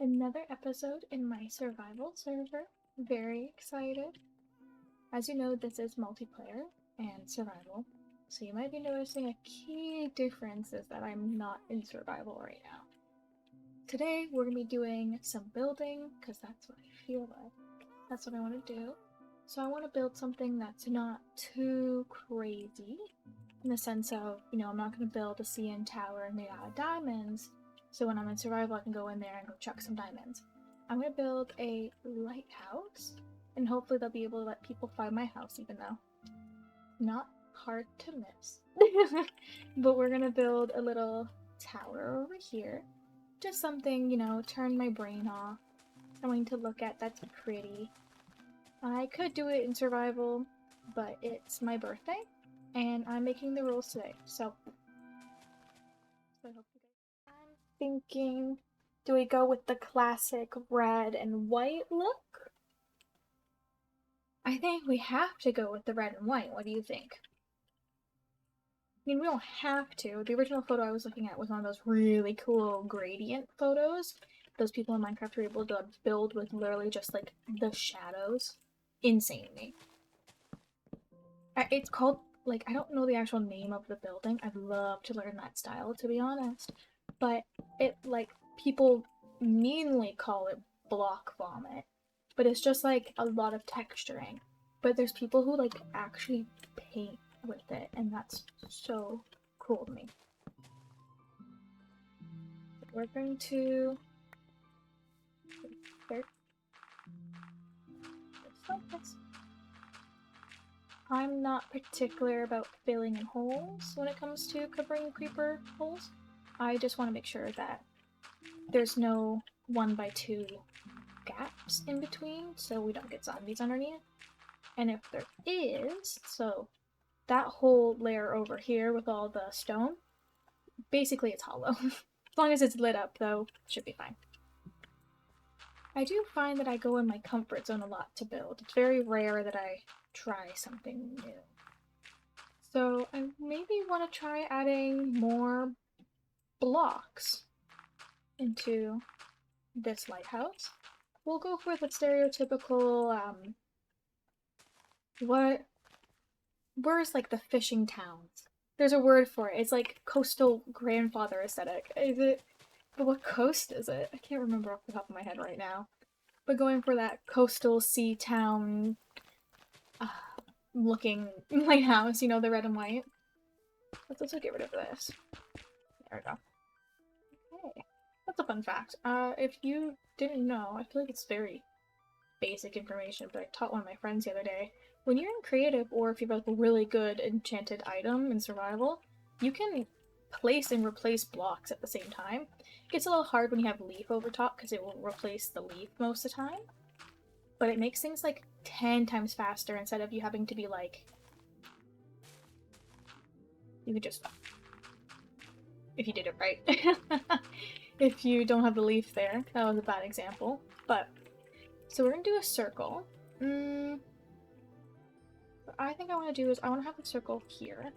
Another episode in my survival server. Very excited. As you know, this is multiplayer and survival, so you might be noticing a key difference is that I'm not in survival right now. Today we're going to be doing some building, because that's what I feel like. That's what I want to do. So I want to build something that's not too crazy, in the sense of, I'm not going to build a CN tower made out of diamonds, so when I'm in survival I can go in there and go chuck some diamonds. I'm going to build a lighthouse, and hopefully they'll be able to let people find my house, even though not hard to miss. But we're going to build a little tower over here. Just something, turn my brain off. Something to look at that's pretty. I could do it in survival, but it's my birthday, and I'm making the rules today, so I hope you guys. I'm thinking, do we go with the classic red and white look? I think we have to go with the red and white. What do you think? I mean, we don't have to. The original photo I was looking at was one of those really cool gradient photos. Those people in Minecraft were able to build with literally just, like, the shadows. Insanely. It's called, like, I don't know the actual name of the building. I'd love to learn that style, to be honest. But it, like, people meanly call it block vomit. But it's just, like, a lot of texturing. But there's people who, like, actually paint with it, and that's so cool to me. We're going to start just like this. I'm not particular about filling in holes when it comes to covering creeper holes. I just want to make sure that there's no 1x2 gaps in between, so we don't get zombies underneath. And if there is, so that whole layer over here with all the stone, basically it's hollow. As long as it's lit up, though, should be fine. I do find that I go in my comfort zone a lot to build. It's very rare that I try something new. So I maybe want to try adding more blocks into this lighthouse. We'll go for the stereotypical, where's like the fishing towns? There's a word for it. It's like coastal grandfather aesthetic. Is it? But what coast is it? I can't remember off the top of my head right now. But going for that coastal sea town looking lighthouse, the red and white. Let's also get rid of this. There we go. Okay. That's a fun fact. If you didn't know, I feel like it's very basic information, but I taught one of my friends the other day. When you're in creative, or if you have a really good enchanted item in survival, you can place and replace blocks at the same time. It gets a little hard when you have leaf over top, because it will replace the leaf most of the time. But it makes things like 10 times faster instead of you having to be like... You could just... If you did it right. If you don't have the leaf there. That was a bad example. But, so we're gonna do a circle. What I think I want to do is I want to have a circle here.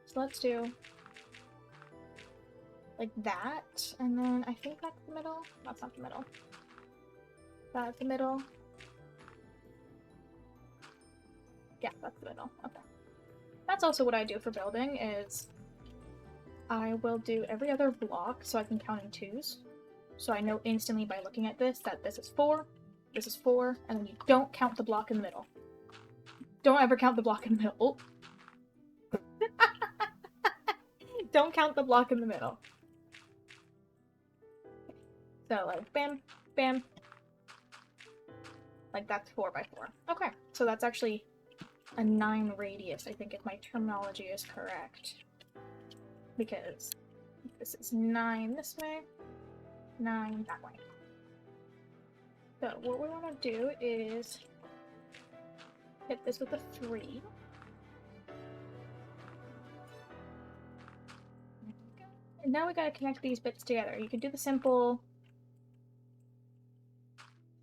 So let's do like that, and then I think that's the middle. That's not the middle. That's the middle. Yeah, that's the middle. Okay. That's also what I do for building, is I will do every other block so I can count in twos. So I know instantly by looking at this that this is 4, and then you don't count the block in the middle. Don't ever count the block in the middle. Don't count the block in the middle. So like bam, bam. Like that's 4x4. Okay, so that's actually a 9 radius, I think, if my terminology is correct. Because this is 9 this way, 9 that way. So what we want to do is hit this with a 3. And now we gotta connect these bits together. You can do the simple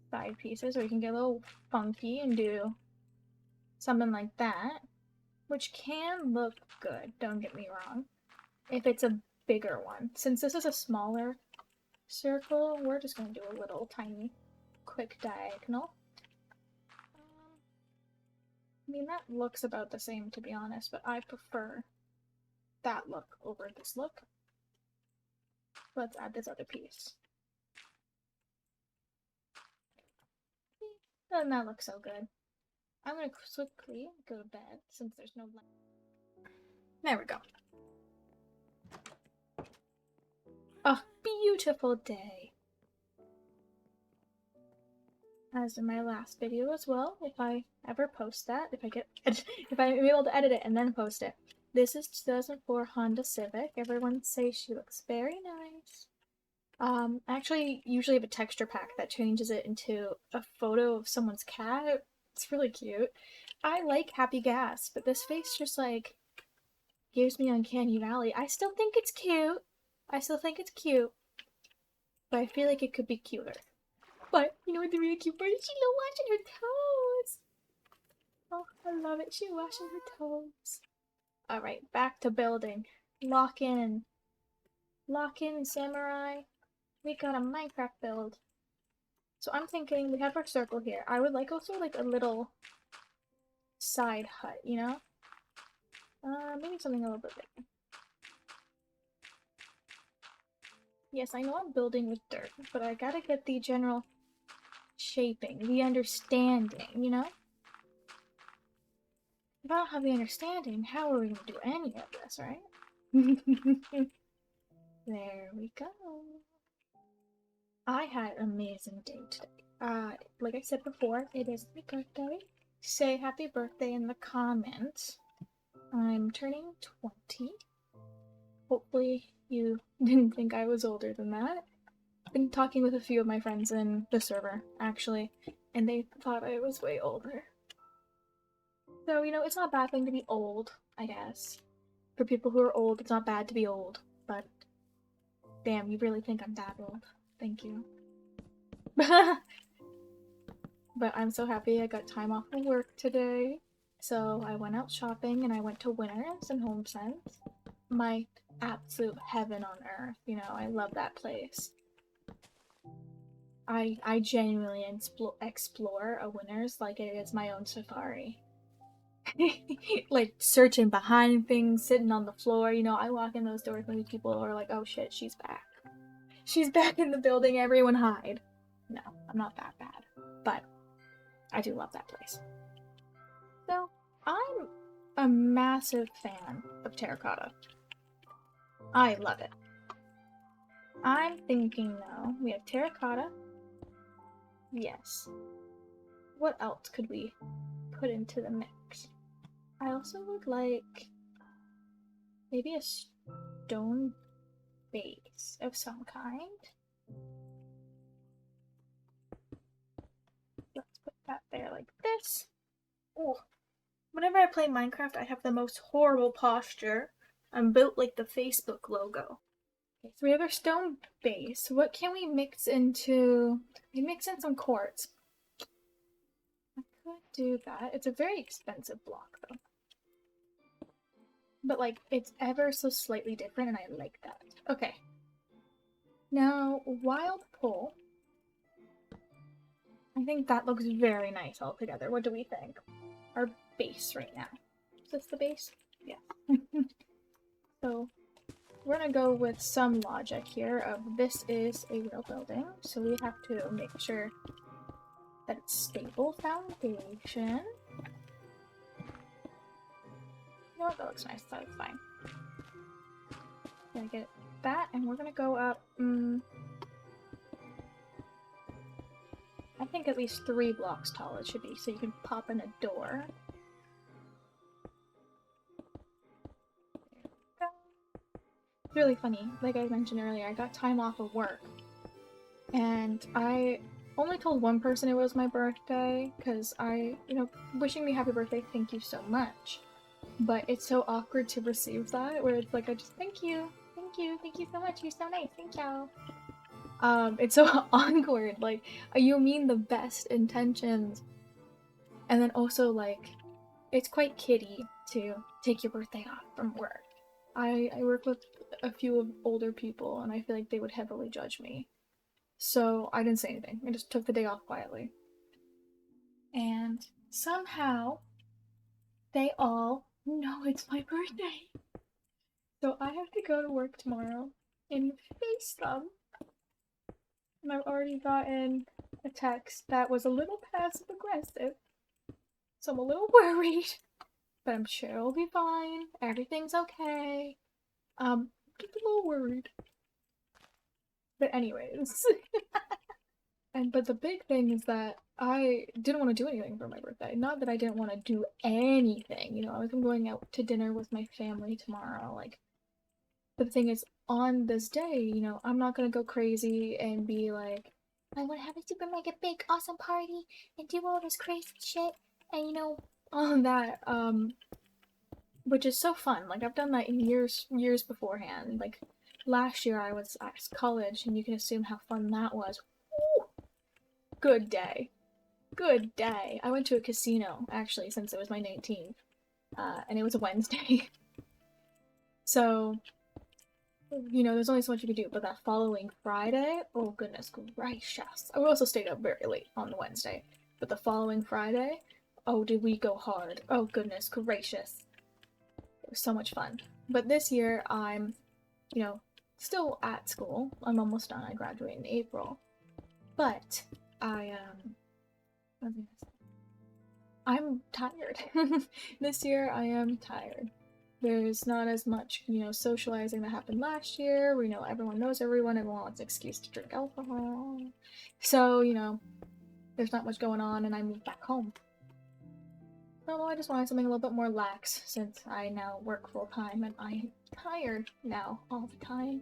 side pieces, or you can get a little funky and do something like that, which can look good, don't get me wrong, if it's a bigger one. Since this is a smaller circle. We're just gonna do a little tiny quick diagonal. I mean, that looks about the same, to be honest, but I prefer that look over this look. Let's add this other piece. Doesn't that look so good? I'm gonna quickly go to bed since there's no light. There we go. A beautiful day. As in my last video as well, if I ever post that, if I'm able to edit it and then post it. This is 2004 Honda Civic. Everyone says she looks very nice. I actually usually have a texture pack that changes it into a photo of someone's cat. It's really cute. I like Happy Gas, but this face just like gives me Uncanny Valley. I still think it's cute. But I feel like it could be cuter. But you know what the really cute part is? She's washing her toes. Oh, I love it. She's washing her toes. Alright, back to building. Lock in, samurai. We got a Minecraft build. So I'm thinking we have our circle here. I would like also like a little side hut, you know? Maybe something a little bit bigger. Yes, I know I'm building with dirt, but I gotta get the general shaping, the understanding, you know? If I don't have the understanding, how are we gonna do any of this, right? There we go. I had an amazing day today. Like I said before, it is my birthday. Say happy birthday in the comments. I'm turning 20. Hopefully you didn't think I was older than that. I've been talking with a few of my friends in the server, actually, and they thought I was way older. So, you know, it's not a bad thing to be old, I guess. For people who are old, it's not bad to be old, but damn, you really think I'm that old. Thank you. But I'm so happy I got time off of work today. So I went out shopping and I went to Winners and HomeSense. My absolute heaven on earth, you know, I love that place. I genuinely explore a Winners like it is my own safari. Like searching behind things, sitting on the floor, you know, I walk in those doors and people are like, oh shit, she's back. She's back in the building, everyone hide. No, I'm not that bad, but I do love that place. So, I'm a massive fan of terracotta. I love it. I'm thinking though, we have terracotta. Yes. What else could we put into the mix? I also would like maybe a stone base of some kind. Let's put that there like this. Oh, whenever I play Minecraft, I have the most horrible posture. I'm built like the Facebook logo. Okay, so we have our stone base. What can we mix into? We mix in some quartz. I could do that. It's a very expensive block though. But like, it's ever so slightly different and I like that. Okay. Now, wild pole. I think that looks very nice all together. What do we think? Our base right now. Is this the base? Yeah. So, we're gonna go with some logic here of this is a real building, so we have to make sure that it's stable foundation. You know what, that looks nice, that's fine. Gonna get that, and we're gonna go up, I think at least 3 blocks tall it should be, so you can pop in a door. It's really funny, like I mentioned earlier, I got time off of work, and I only told one person it was my birthday, because wishing me happy birthday, thank you so much. But it's so awkward to receive that, where it's like, I just, thank you so much, you're so nice, thank you. It's so awkward, like, you mean the best intentions, and then also, like, it's quite kiddie to take your birthday off from work. I work with a few older people, and I feel like they would heavily judge me So I didn't say anything. I just took the day off quietly. And somehow they all know it's my birthday. So I have to go to work tomorrow and face them. And I've already gotten a text that was a little passive aggressive. So I'm a little worried. But I'm sure it'll be fine. Everything's okay. Just a little worried. But anyways. But the big thing is that I didn't want to do anything for my birthday. Not that I didn't want to do anything. You know, I was going out to dinner with my family tomorrow. Like, but the thing is, on this day, you know, I'm not gonna go crazy and be like, I want to have a super mega big awesome party and do all this crazy shit and you know all of that. Which is so fun. Like I've done that in years beforehand. Like last year I was at college, and you can assume how fun that was. Woo! Good day. Good day. I went to a casino, actually, since it was my 19th. And it was a Wednesday. So, you know, there's only so much you could do. But that following Friday, oh goodness gracious. I also stayed up very late on the Wednesday. But the following Friday, oh, did we go hard. Oh goodness gracious. It was so much fun. But this year, I'm, you know, still at school. I'm almost done. I graduate in April. But I'm tired. This year I am tired. There's not as much, you know, socializing that happened last year. We know everyone knows everyone. Everyone wants an excuse to drink alcohol. So, you know, there's not much going on, and I moved back home. So I just wanted something a little bit more lax since I now work full time and I'm tired now all the time.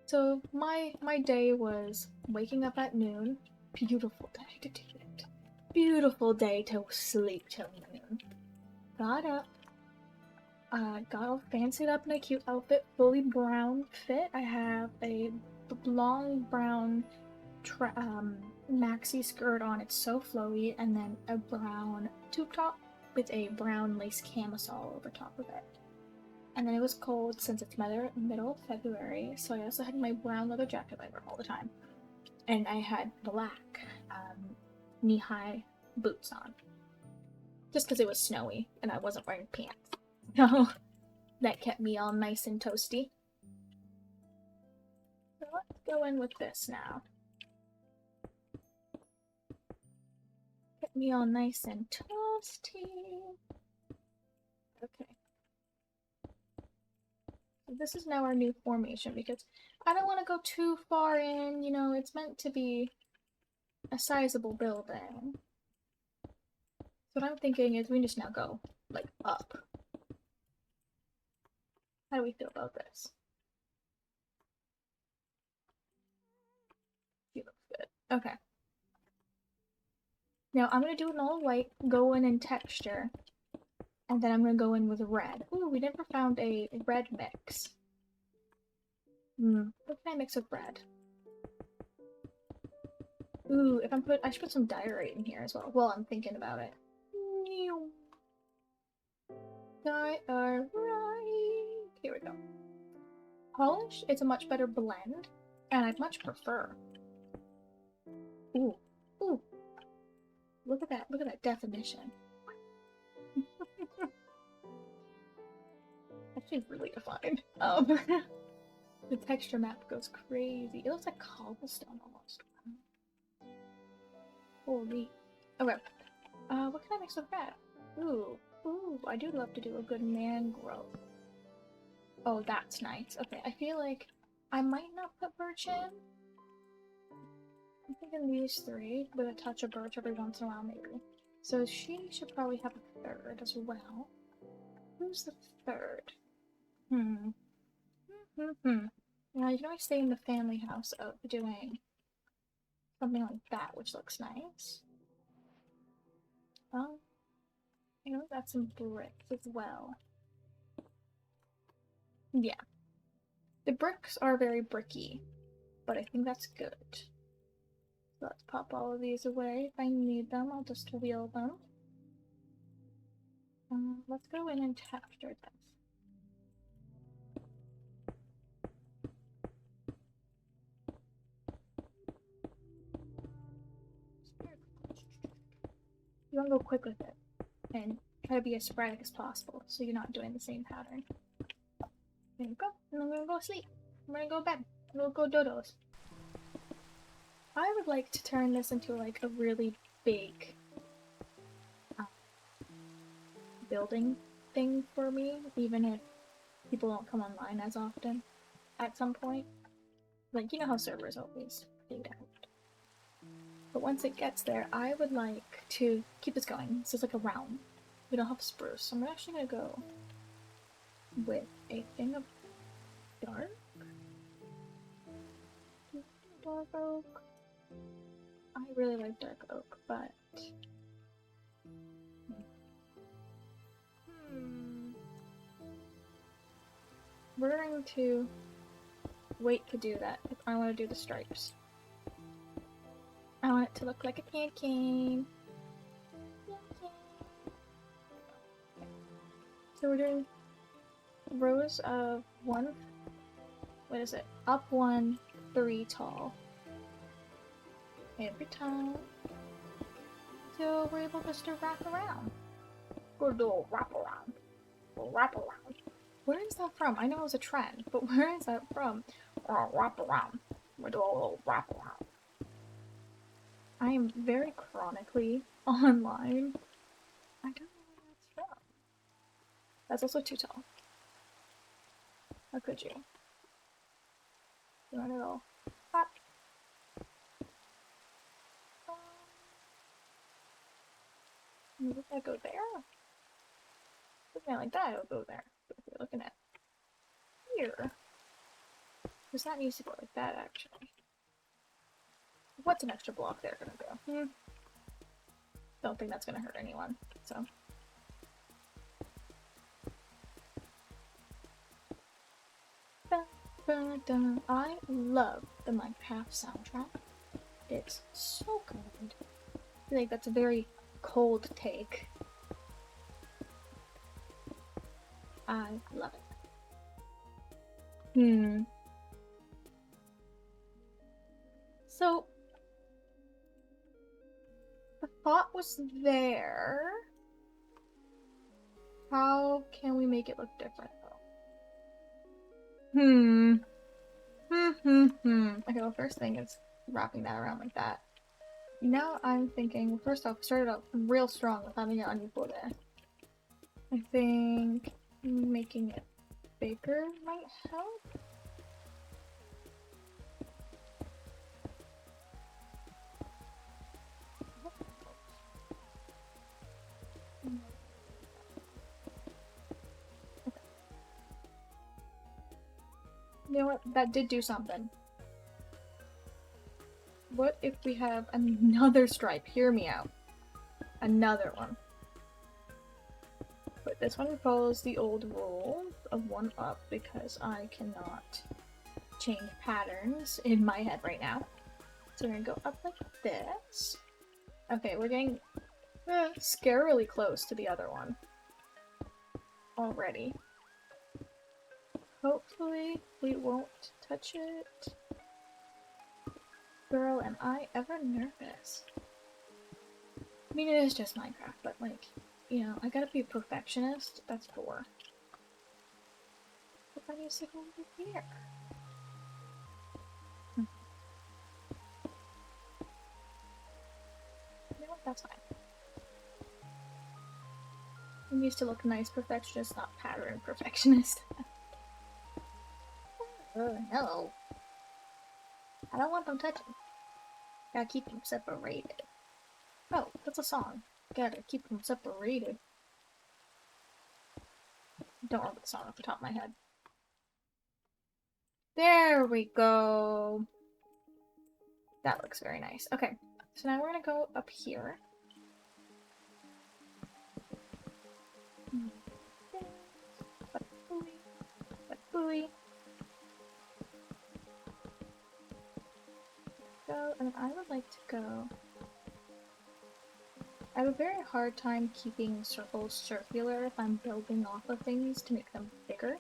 So my day was waking up at noon. Beautiful day to do it. Beautiful day to sleep till noon. Got up. Got all fancied up in a cute outfit, fully brown fit. I have a long brown maxi skirt on. It's so flowy, and then a brown tube top with a brown lace camisole over top of it. And then it was cold since it's middle of February, so I also had my brown leather jacket I wear all the time. And I had black knee-high boots on. Just because it was snowy and I wasn't wearing pants. So that kept me all nice and toasty. So let's go in with this now. Get me all nice and toasty. Okay. So this is now our new formation because I don't want to go too far in, you know, it's meant to be a sizable building. So what I'm thinking is we just now go, like, up. How do we feel about this? He looks good. Okay. Now I'm gonna do an all white, go in texture, and then I'm gonna go in with red. Ooh, we never found a red mix. What can I mix with red? Ooh, if I should put some diorite in here as well. Well, I'm thinking about it. Diorite. Here we go. Polish is a much better blend, and I much prefer. Ooh, ooh. Look at that definition. Actually really defined. The texture map goes crazy. It looks like cobblestone almost. Holy. Okay. What can I mix with red? Ooh, I do love to do a good mangrove. Oh, that's nice. Okay, I feel like I might not put birch in. I'm thinking these three with a touch of birch every once in a while, maybe. So she should probably have a third as well. Who's the third? Now, you can always stay in the family house of doing something like that, which looks nice. You know, got some bricks as well. Yeah. The bricks are very bricky, but I think that's good. So let's pop all of these away. If I need them, I'll just wheel them. Let's go in and texture this. You want to go quick with it and try to be as sporadic as possible so you're not doing the same pattern. There you go. And I'm gonna go sleep. I'm gonna go to bed. We'll go dodos. I would like to turn this into like a really big building thing for me, even if people don't come online as often at some point. Like, you know how servers always fade out. But once it gets there, I would like to keep this going. So it's like a round. We don't have spruce, so I'm actually gonna go with a thing of dark oak. I really like dark oak, but we're going to wait to do that if I want to do the stripes. I want it to look like a can cane. So we're doing rows of up 1, 3 tall. Every time. So we're able just to wrap around. Good old wrap around. Wrap around. Where is that from? I know it was a trend, but where is that from? Wrap around. We're doing a little wrap around. I am very chronically online. I don't know where that's from. That's also too tall. How could you? You want to go up? Maybe if I go there? Looking at it like that, it'll go there. But if you're looking at here, because that needs to go like that, actually. What's an extra block there gonna go? Don't think that's gonna hurt anyone, so. I love the Minecraft soundtrack. It's so good. I feel like that's a very cold take. I love it. So, the thought was there. How can we make it look different, though? Okay, well, first thing is wrapping that around like that. Now I'm thinking, first off, we started out real strong with having it unequal there. I think making it bigger might help. You know what? That did do something. What if we have another stripe? Hear me out. Another one. But this one follows the old rule of 1 up because I cannot change patterns in my head right now. So we're gonna go up like this. Okay, we're getting scarily close to the other one already. Hopefully we won't touch it. Girl, am I ever nervous? I mean, it is just Minecraft, but like, you know, I gotta be a perfectionist. That's 4. If I need to go over here. You know what? That's fine. It needs to look nice perfectionist, not pattern perfectionist. Oh, no. I don't want them touching. Gotta keep them separated. Oh, that's a song. Gotta keep them separated. Don't remember the song off the top of my head. There we go. That looks very nice. Okay, so now we're gonna go up here. Buoy. Go, and I would like to go. I have a very hard time keeping circles circular if I'm building off of things to make them bigger.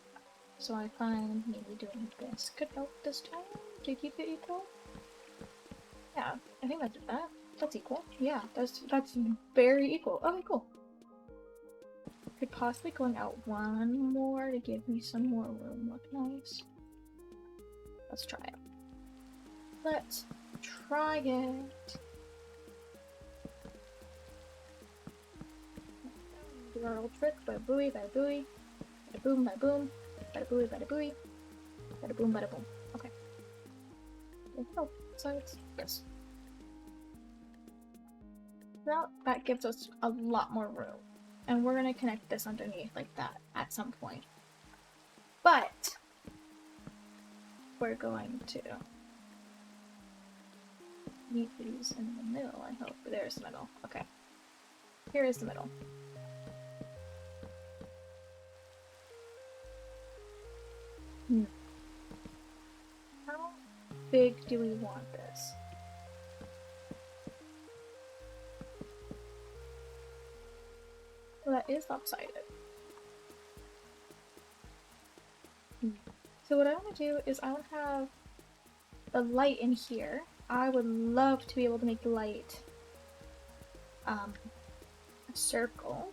So I find maybe doing this could help this time to keep it equal. Yeah, I think I did that. That's equal. Yeah, that's very equal. Okay, cool. Could possibly going out one more to give me some more room look nice. Let's try it. Let's try it. Do our old trick. Bada booey, bada booey. Bada boom, bada boom. Bada booey, bada booey. Bada boom, bada boom. Okay. Oh, sides. Yes. Now that gives us a lot more room. And we're gonna connect this underneath like that at some point. But we're going to meet these in the middle, I hope. There's the middle. Okay. Here is the middle. How big do we want this? Well, that is lopsided. So what I want to do is I want to have the light in here. I would love to be able to make the light a circle.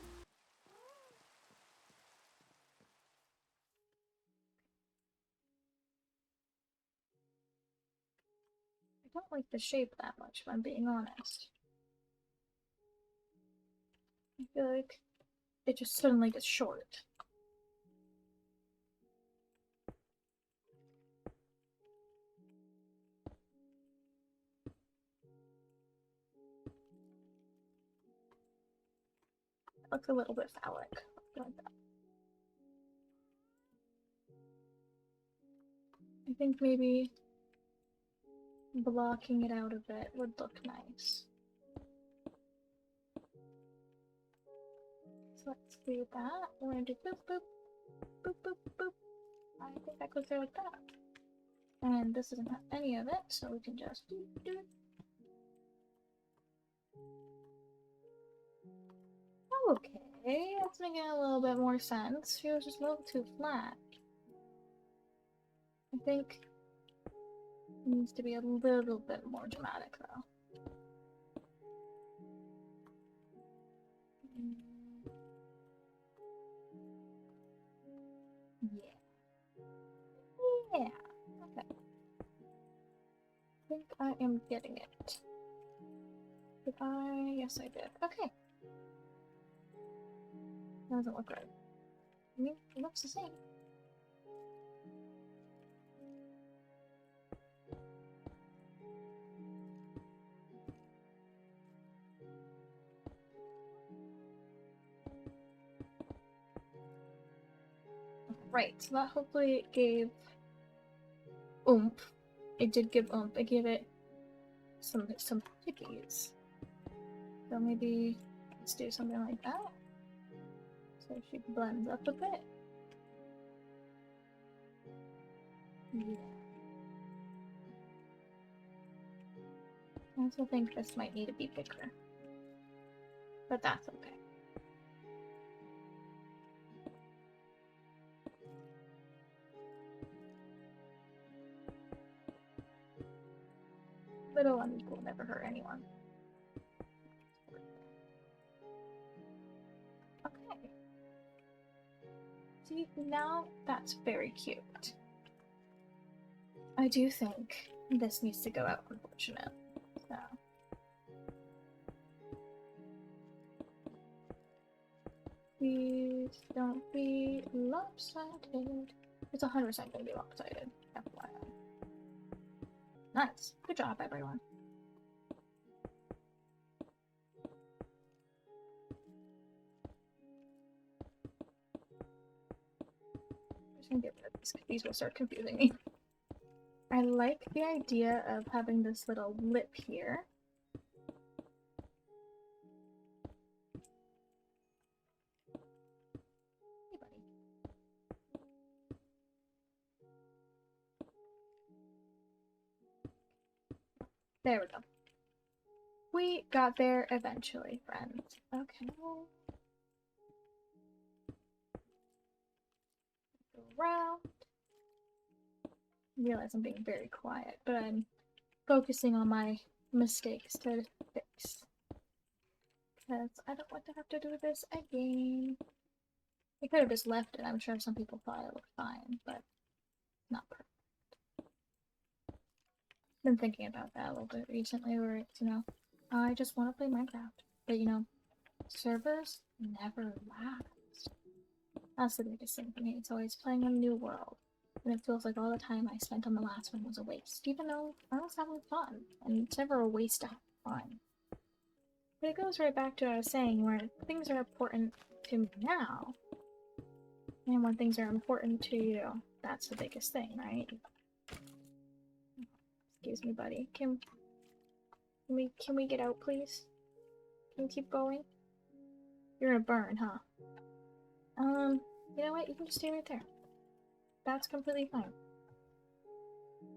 I don't like the shape that much, if I'm being honest. I feel like it just suddenly gets short. It looks a little bit phallic, like that. I think maybe blocking it out a bit would look nice. So let's do that. We're gonna do boop, boop, boop, boop, boop. I think that goes there like that. And this doesn't have any of it, so we can just do it. Okay, that's making a little bit more sense. She was just a little too flat. I think it needs to be a little bit more dramatic, though. Yeah. Yeah. Okay. I think I am getting it. Did I? Yes, I did. Okay. That doesn't look right. I mean, it looks the same. Right, so that hopefully gave oomph. It did give oomph. It gave it some hickeys. So maybe let's do something like that. So she blends up a bit. Yeah. I also think this might need to be bigger. But that's okay. Little unequal never hurt anyone. Okay. See, now that's very cute. I do think this needs to go out, unfortunately. So. Please don't be lopsided. It's 100% gonna be lopsided. FYI. Nice. Good job, everyone. I'm just gonna get rid of these. These will start confusing me. I like the idea of having this little lip here. Hey, buddy. There we go. We got there eventually, friends. Okay. Go around. I realize I'm being very quiet, but I'm focusing on my mistakes to fix. Because I don't want to have to do this again. I could have just left it. I'm sure some people thought it looked fine, but not perfect. Been thinking about that a little bit recently, where it's, I just want to play Minecraft. But, servers never last. That's the biggest thing for me. It's always playing a new world. And it feels like all the time I spent on the last one was a waste, even though I was having fun. And it's never a waste to have fun. But it goes right back to what I was saying, where things are important to me now. And when things are important to you, that's the biggest thing, right? Excuse me, buddy. Can we get out, please? Can we keep going? You're gonna burn, huh? You know what? You can just stay right there. That's completely fine.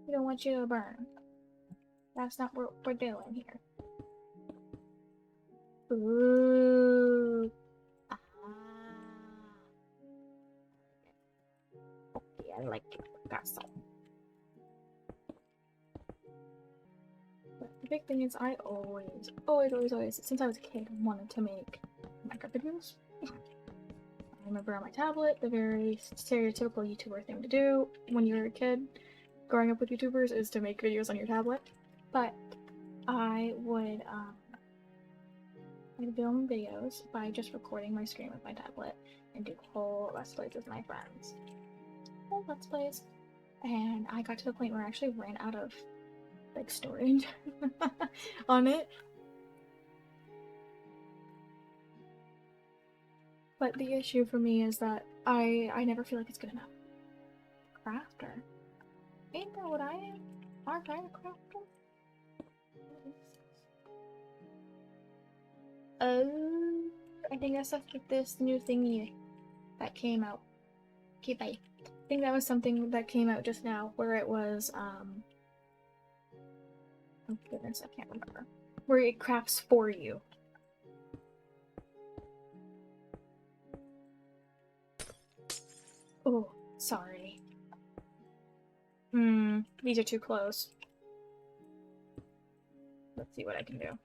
We don't want you to burn. That's not what we're doing here. Ooh. Ah. Okay, I like it. Got some. But the big thing is I always, since I was a kid, wanted to make Minecraft videos. I remember on my tablet, the very stereotypical YouTuber thing to do when you're a kid growing up with YouTubers is to make videos on your tablet. But I would film videos by just recording my screen with my tablet and do whole Let's Plays with my friends. Whole Let's Plays. And I got to the point where I actually ran out of storage on it. But the issue for me is that I never feel like it's good enough. Crafter. Ain't that what I am? Aren't I a crafter? Oh, I think that's stuff with this new thingy that came out. Okay, bye. I think that was something that came out just now, where it was, oh goodness, I can't remember. Where it crafts for you. Oh, sorry. These are too close. Let's see what I can do.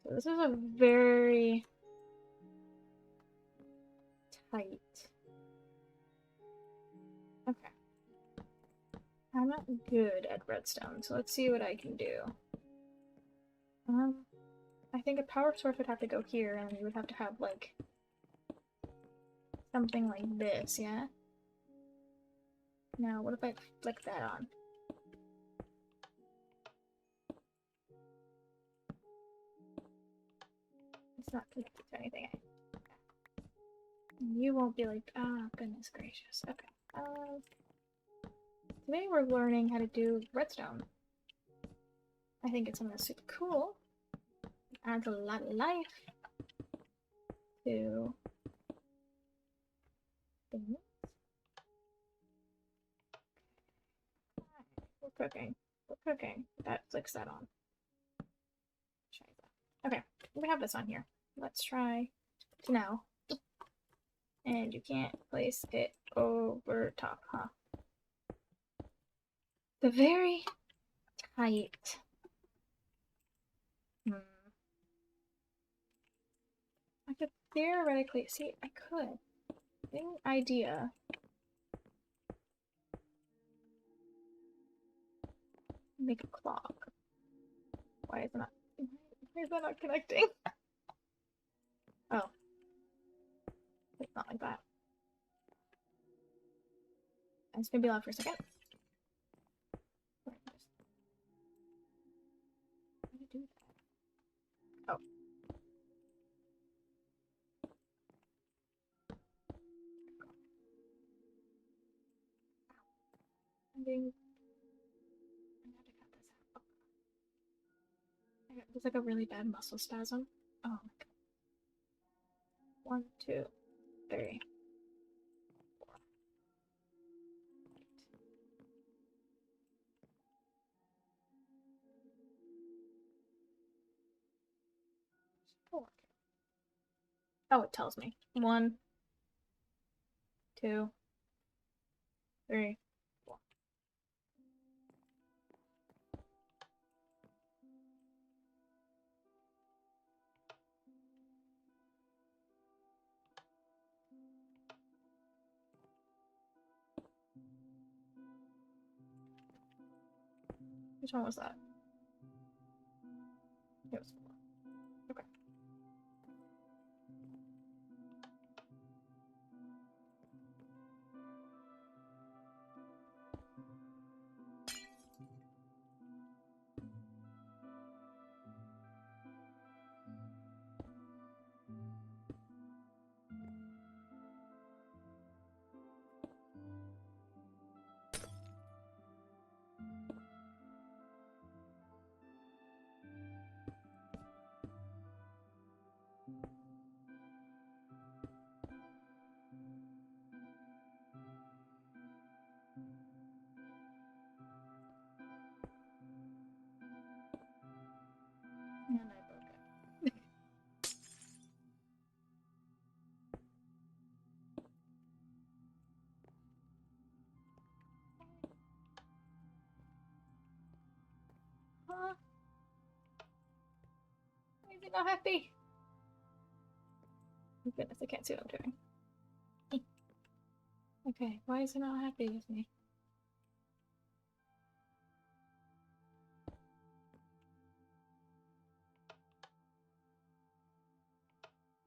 So this is a very tight. Okay. I'm not good at redstone, so let's see what I can do. I think a power source would have to go here, and you would have to have, like, something like this, yeah? Now, what if I flick that on? It's not connected to anything. You won't be like, ah, goodness gracious. Okay. Today we're learning how to do redstone. I think it's something super cool. It adds a lot of life to things. We're cooking. We're cooking. That flicks that on. Okay, we have this on here. Let's try to now. And you can't place it over top, huh? The very tight. I could theoretically see. I could. New idea. Make a clock. Why is it not? Why is that not connecting? Oh, it's not like that. I'm just gonna be loud for a second. How do you do that? Oh. I'm getting. I'm gonna have to cut this out. Oh. There's like a really bad muscle spasm. Oh my god. 1, 2, 3, 4. Four. Oh, it tells me. 1, 2, 3, 4. Which one was that? It was 4. Okay. And I broke it. Huh? Why is it not happy? Oh goodness, I can't see what I'm doing. Okay, why is it not happy with me?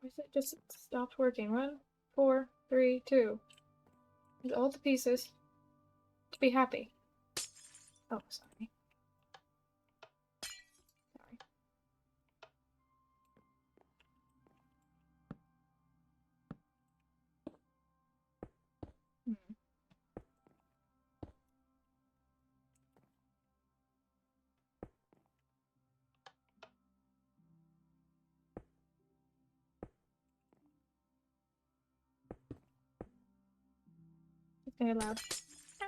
Why is it just stopped working? 1, 4, 3, 2. Need all the pieces to be happy. Oh, sorry. Sorry. Hmm. It's very loud. Ah,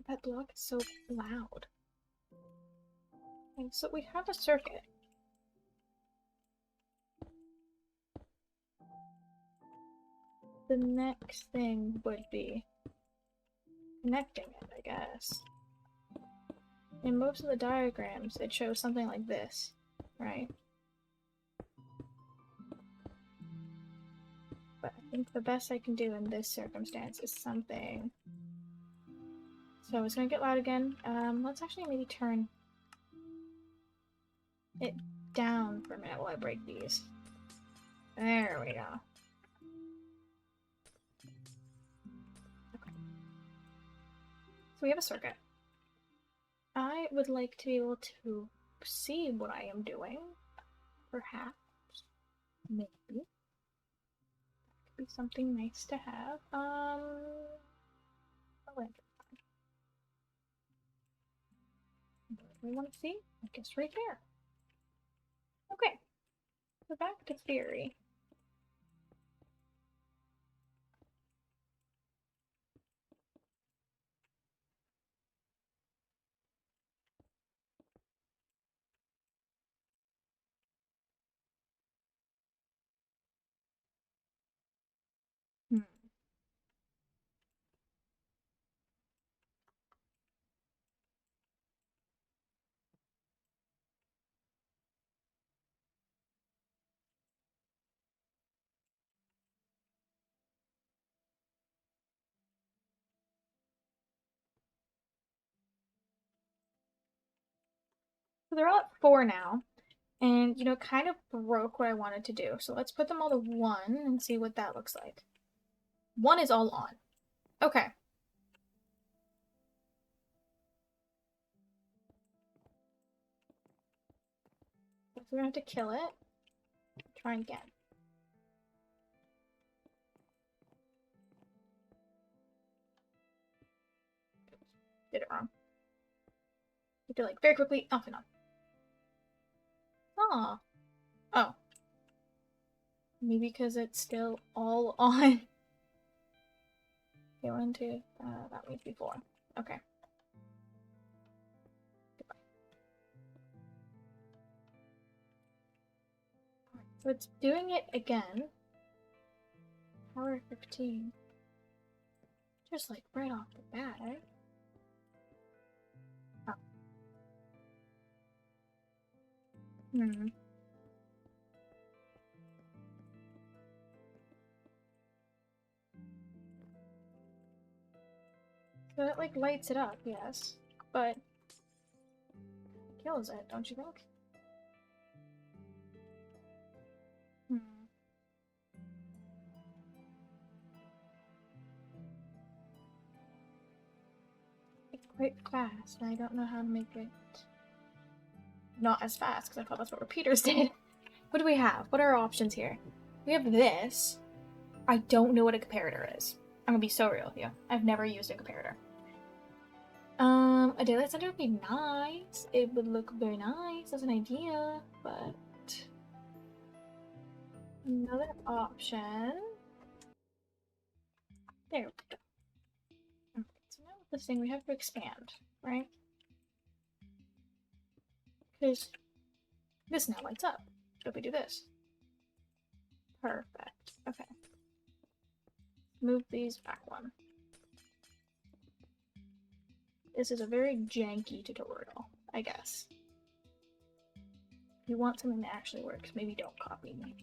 that block is so loud. And so we have a circuit. The next thing would be connecting it, I guess. In most of the diagrams, it shows something like this, right? But I think the best I can do in this circumstance is something. So it's gonna get loud again. Let's actually maybe turn it down for a minute while I break these. There we go. Okay. So we have a circuit. I would like to be able to see what I am doing. Perhaps. Maybe. That could be something nice to have. A lantern. What do we want to see? I guess right there. Okay. So back to theory. Hmm. So they're all at 4 now. And, you know, kind of broke what I wanted to do. So let's put them all to 1 and see what that looks like. 1 is all on. Okay. So we're going to have to kill it. Try again. Did it wrong. You have to, like, very quickly off and on. Aw. Oh. Maybe because it's still all on. Okay, 1, 2. That means before. Okay. So it's doing it again. Power 15. Just like right off the bat, eh? Oh. Hmm. So it like lights it up, yes. But kills it, don't you think? Hmm. It's quite fast, and I don't know how to make it not as fast, because I thought that's what repeaters did. What do we have? What are our options here? We have this. I don't know what a comparator is. I'm gonna be so real with you. I've never used a comparator. A daylight center would be nice. It would look very nice as an idea, but another option. There we go. Okay, so now with this thing we have to expand, right? Because this now lights up. So if we do this. Perfect. Okay. Move these back one. This is a very janky tutorial, I guess. If you want something that actually works, maybe don't copy me.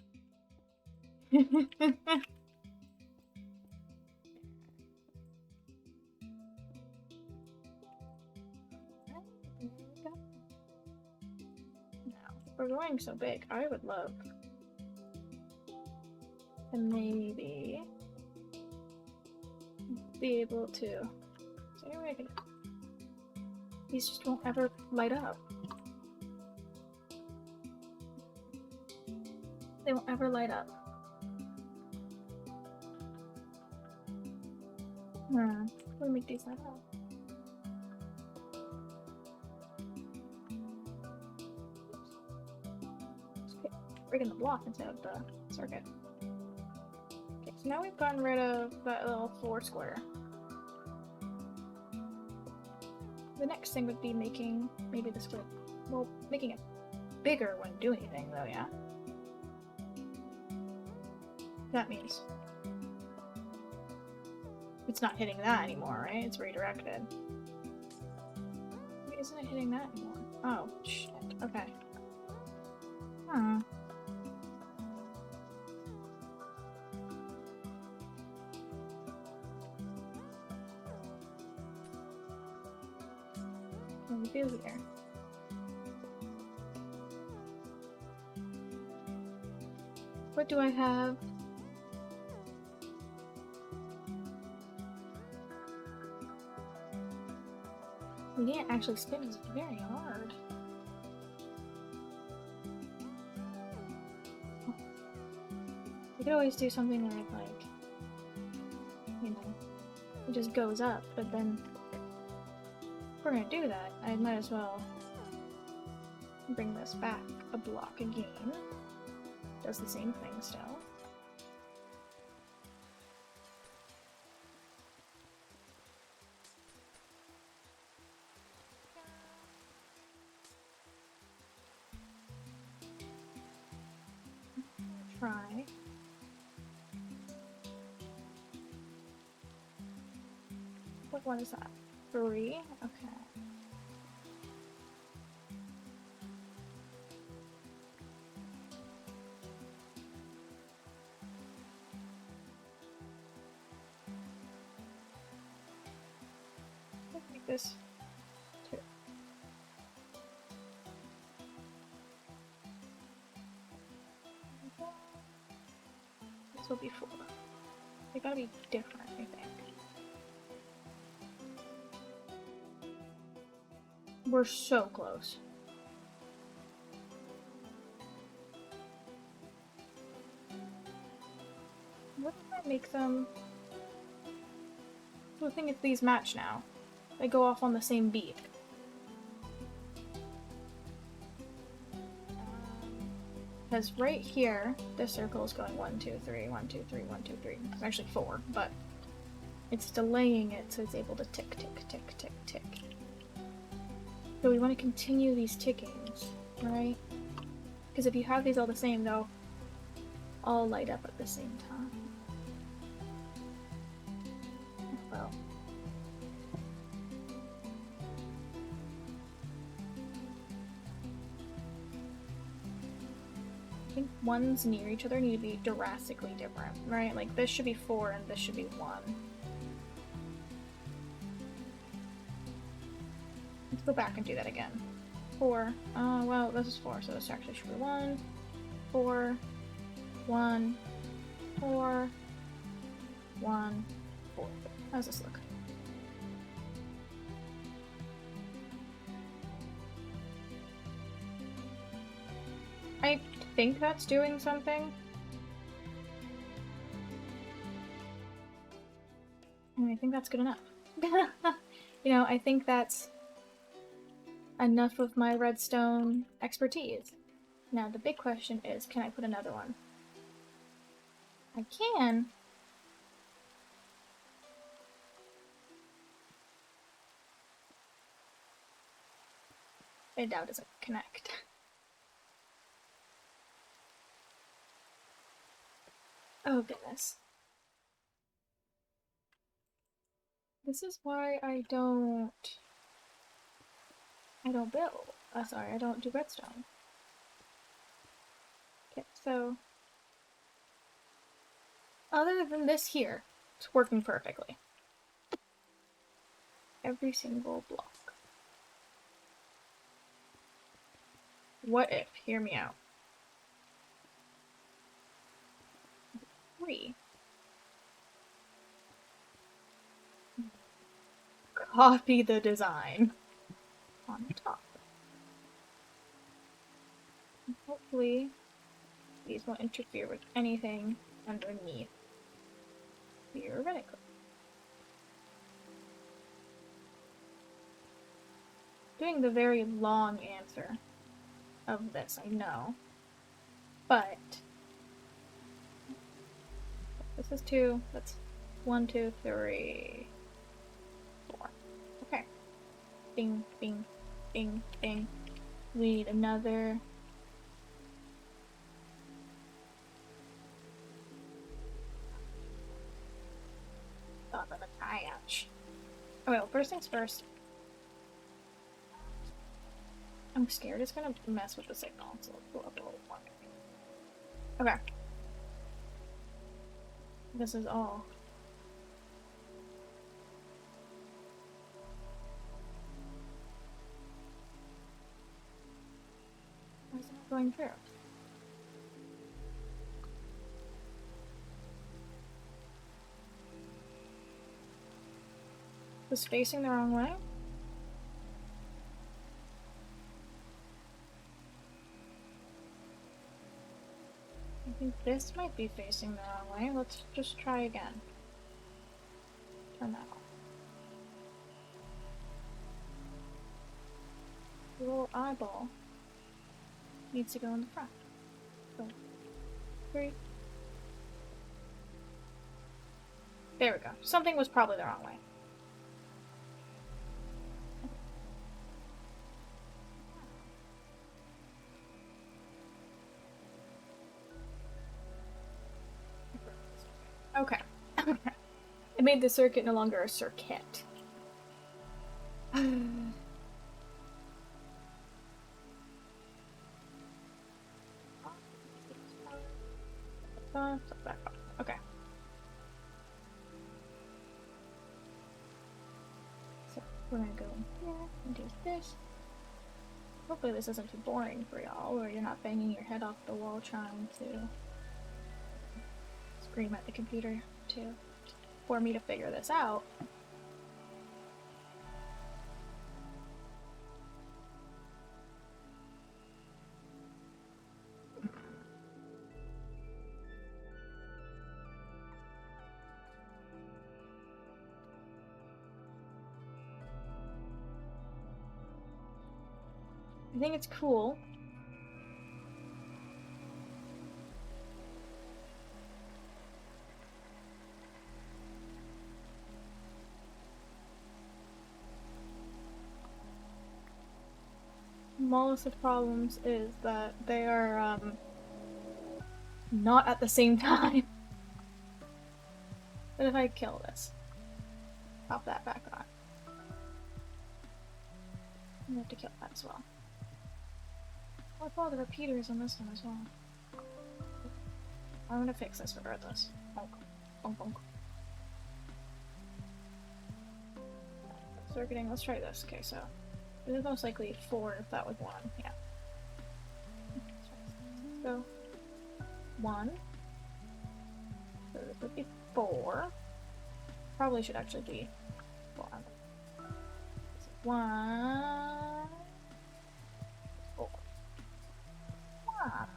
Now, if we're going so big, I would love to maybe be able to. Is there any way I can? These just won't ever light up. They won't ever light up. Let me make these light up. Just breaking the block instead of the circuit. Okay, so now we've gotten rid of that little 4 square. The next thing would be making maybe the square. Well, making it bigger wouldn't do anything though, yeah? That means it's not hitting that anymore, right? It's redirected. Wait, isn't it hitting that anymore? Oh, shit. Okay. Hmm. What do we do here? What do I have? We can't actually spin this very hard. You could always do something where it, like, you know, it just goes up, but then if we're gonna do that, I might as well bring this back a block again. Does the same thing still. Try. What one is that? 3? Okay. Let's make this 2. This will be 4. They gotta be different, I think. We're so close. What if I make them... The thing is, these match now. They go off on the same beat. Because right here, this circle is going 1, 2, 3, 1, 2, 3, 1, 2, 3. It's actually 4, but it's delaying it so it's able to tick, tick, tick, tick, tick. So we want to continue these tickings, right? Because if you have these all the same, they'll all light up at the same time. Well. I think ones near each other need to be drastically different, right? Like this should be 4 and this should be 1. Let's go back and do that again. 4. Well, this is 4, so this actually should be 1, 4, 1, 4, 1, 4. How does this look? I think that's doing something. And I think that's good enough. You know, I think that's enough of my redstone expertise. Now the big question is, can I put another one? I can. I doubt it doesn't connect. Oh goodness. This is why I don't build. Sorry, I don't do redstone. Okay, so other than this here, it's working perfectly. Every single block. What if? Hear me out. 3. Copy the design on top. And hopefully these won't interfere with anything underneath theoretically. Doing the very long answer of this, I know. But this is 2, that's 1, 2, 3, 4. Okay. Bing, bing, bing, bing. We need another. Thought of a tie-ouch. Oh, well, first things first. I'm scared it's gonna mess with the signal, so let's go up a little more. Okay. This is all. Why is it not going through? Is this facing the wrong way? I think this might be facing the wrong way. Let's just try again. Turn that off. The little eyeball needs to go in the front. So, 3. There we go. Something was probably the wrong way. Okay. It made the circuit no longer a circuit. Okay. So we're gonna go in here and do this. Hopefully this isn't too boring for y'all, or you're not banging your head off the wall trying to scream at the computer for me to figure this out. I think it's cool. Smallest of problems is that they are not at the same time. But if I kill this, pop that back on. I have to kill that as well. What about the repeaters on this one as well? I'm gonna fix this regardless. Bonk. Bonk, bonk. Circuiting, let's try this. Okay, so It was most likely 4 if that was 1. Yeah. So 1. So this would be 4. Probably should actually be 1. 1. 4. 1.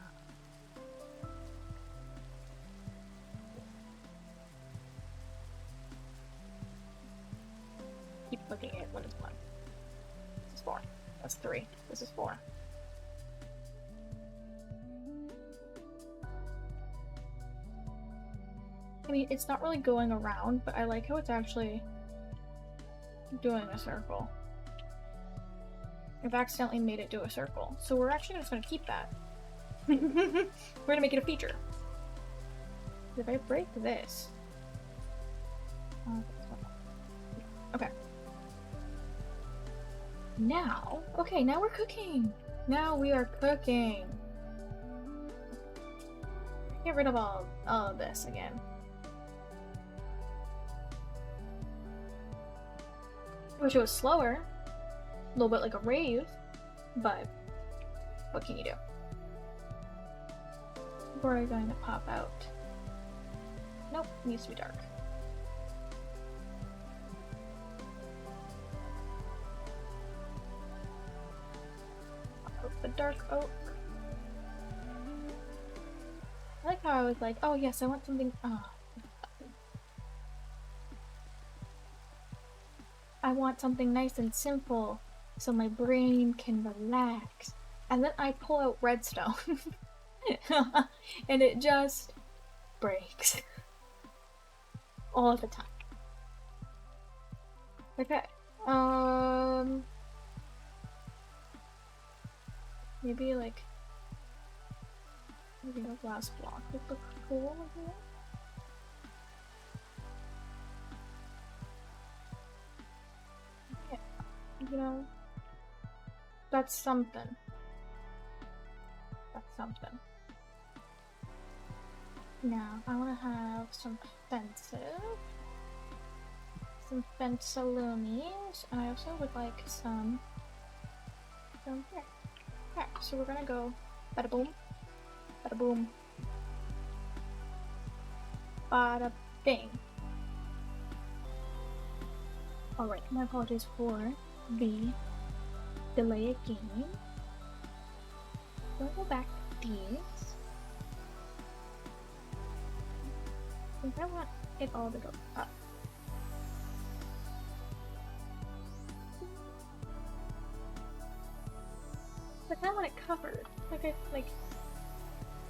Keep looking at what is 1. This is 4. That's 3. This is 4. I mean, it's not really going around, but I like how it's actually doing a circle. I've accidentally made it do a circle, so we're actually just going to keep that. We're going to make it a feature. If I break this... Okay. Now, okay, now we're cooking. Now we are cooking. Get rid of all of this again. Wish it was slower. A little bit like a rave, but what can you do? We're going to pop out. Nope, needs to be dark. The dark oak. I like how I was like, oh yes, I want something. I want something nice and simple so my brain can relax. And then I pull out redstone. And it just breaks. All the time. Okay. Maybe like a glass block would look cool here. Yeah, you know, that's something. That's something. Now I want to have some fenceloomies, and I also would like some here. Okay, so we're gonna go bada boom, bada bing. Alright, my apologies for the delay again. We'll go back to these. I think I want it all to go up. But I want it covered.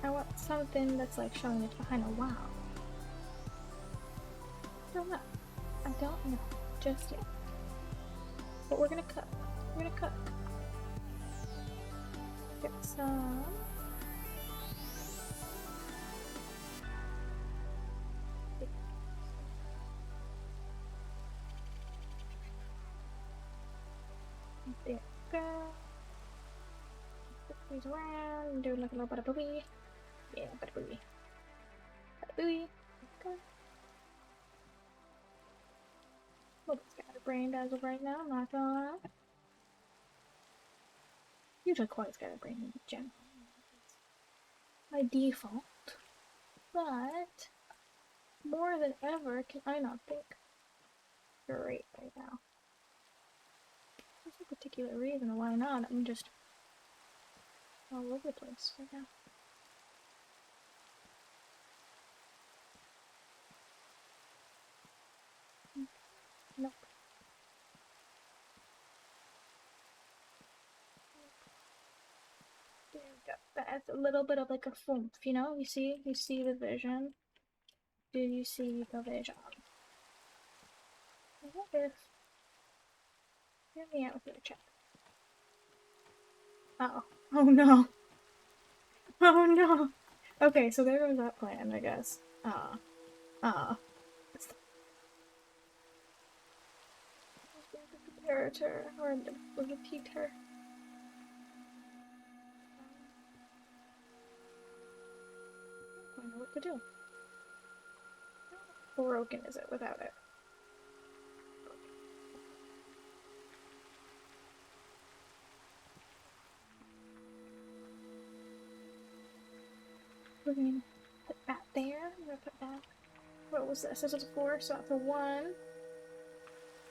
I want something that's like showing it behind a wall. I don't know just yet. But we're gonna cook. Get some. There we go. Put these around, do like a little bit of booey. Yeah, bit of booey. Okay. A little bit scatterbrained as of right now, not gonna lie. Usually quite scatterbrained in general. My default. But more than ever can I not think straight right now. There's no particular reason why not. I'm just all over the place right now. Nope. There we go. That's a little bit of like a foomph, you know? You see the vision? Do you see the vision? What if... Hear me out here, chat. Uh-oh. Oh no. Oh no. Okay, so there goes that plan, I guess. The comparator, or the repeater. I don't know what to do. How broken is it without it? we're gonna put that there. I'm gonna put that. What was this? This was a 4, so that's a 1.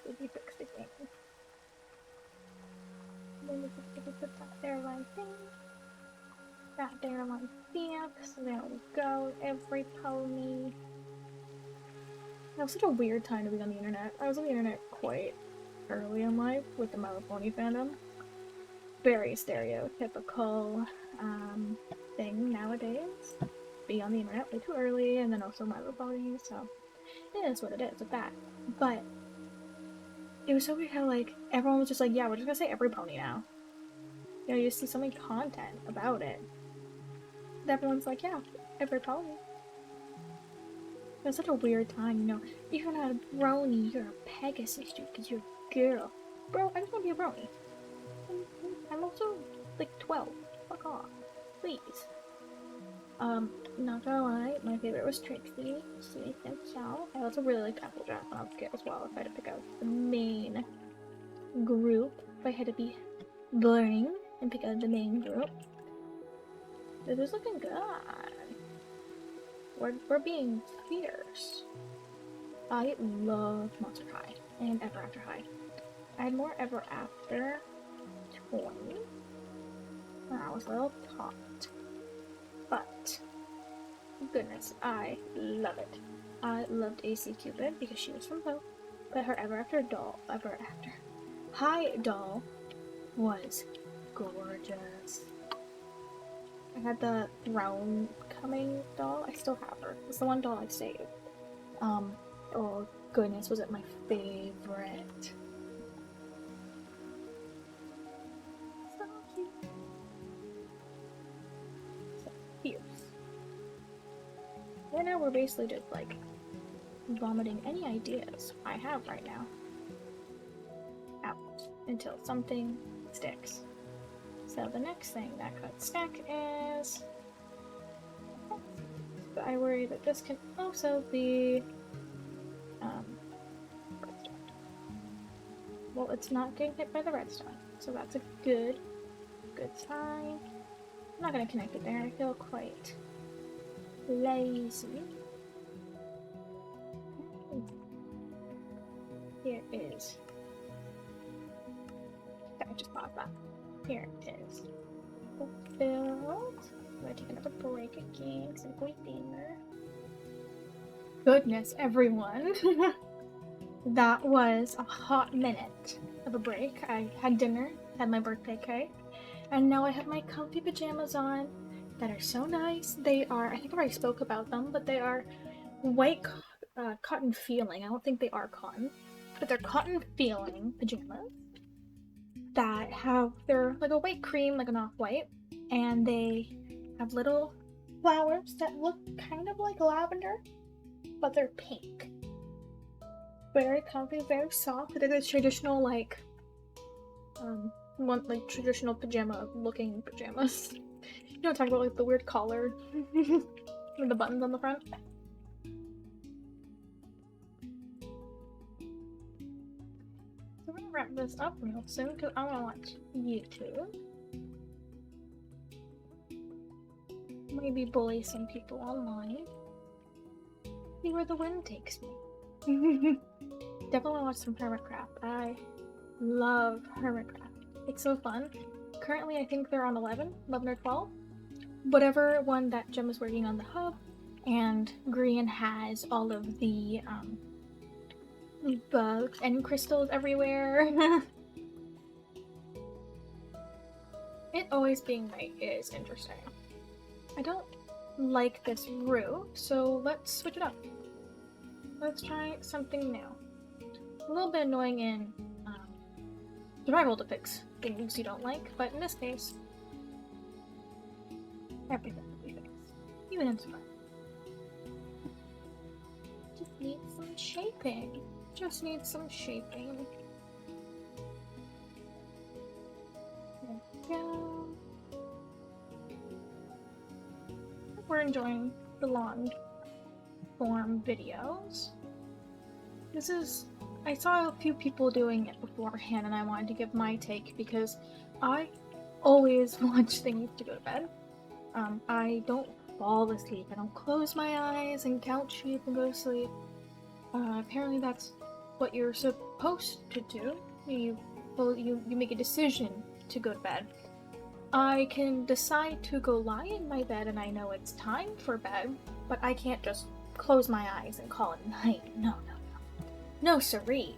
Did you fix the game? And then we put that there like this. That there like this. So there we go. Every pony. That was such a weird time to be on the internet. I was on the internet quite early in life with the My Little Pony fandom. Very stereotypical thing nowadays. Be on the internet way too early, and then also My Little Pony, so it is what it is with that. But it was so weird how, like, everyone was just like, yeah, we're just gonna say every pony now. You know, you just see so much content about it. And everyone's like, yeah, every pony. It was such a weird time, you know. You're not a brony, you're a Pegasus dude, because you're a girl. Bro, I just want to be a brony. I'm also, like, 12. Fuck off. Please. Not gonna lie, my favorite was Trixie. Sweet and Chow. I also really liked Applejack when I was a kid as well, if I had to pick out the main group. If I had to be boring and pick out the main group. This is looking good. We're being fierce. I love Monster High and Ever After High. I had more Ever After 20 when I was a little tot. But, goodness, I love it. I loved AC Cupid because she was from Poe, but her Ever After High doll was gorgeous. I had the Throne Coming doll. I still have her. It's the one doll I saved. Oh goodness, was it my favorite. So cute. So fierce. Right now we're basically just like vomiting any ideas I have right now out until something sticks. So the next thing that could stick is, but I worry that this can also be redstone. Well, it's not getting hit by the redstone, so that's a good sign. I'm not gonna connect it there. I feel quite lazy. Here is. I just thought that. Here it is. Fulfilled. I'm gonna take another break again, because I'm going dinner. Goodness, everyone. That was a hot minute of a break. I had dinner, had my birthday cake, and now I have my comfy pajamas on that are so nice. They are, I think I already spoke about them, but they are white cotton feeling. I don't think they are cotton, but they're cotton feeling pajamas that have, they're like a white cream, like an off-white, and they have little flowers that look kind of like lavender, but they're pink. Very comfy, very soft. They're the traditional, like, traditional pajama-looking pajamas. You know what I'm talking about, like the weird collar with the buttons on the front? So we're gonna wrap this up real soon because I wanna watch YouTube. Maybe bully some people online. See where the wind takes me. Definitely want to watch some Hermitcraft. I love Hermitcraft. It's so fun. Currently, I think they're on 11 or 12. Whatever one that Gem is working on the hub, and Green has all of the bugs and crystals everywhere. It always being night is interesting. I don't like this route, so let's switch it up. Let's try something new. A little bit annoying in survival to fix things you don't like, but in this case, everything will be fixed, even in survival. Just need some shaping. Just need some shaping. There we go. We're enjoying the long form videos. This is, I saw a few people doing it beforehand and I wanted to give my take because I always watch things to go to bed. I don't fall asleep. I don't close my eyes and count sheep and go to sleep. Apparently that's what you're supposed to do. You make a decision to go to bed. I can decide to go lie in my bed and I know it's time for bed, but I can't just close my eyes and call it night. No, no, no. No, siree.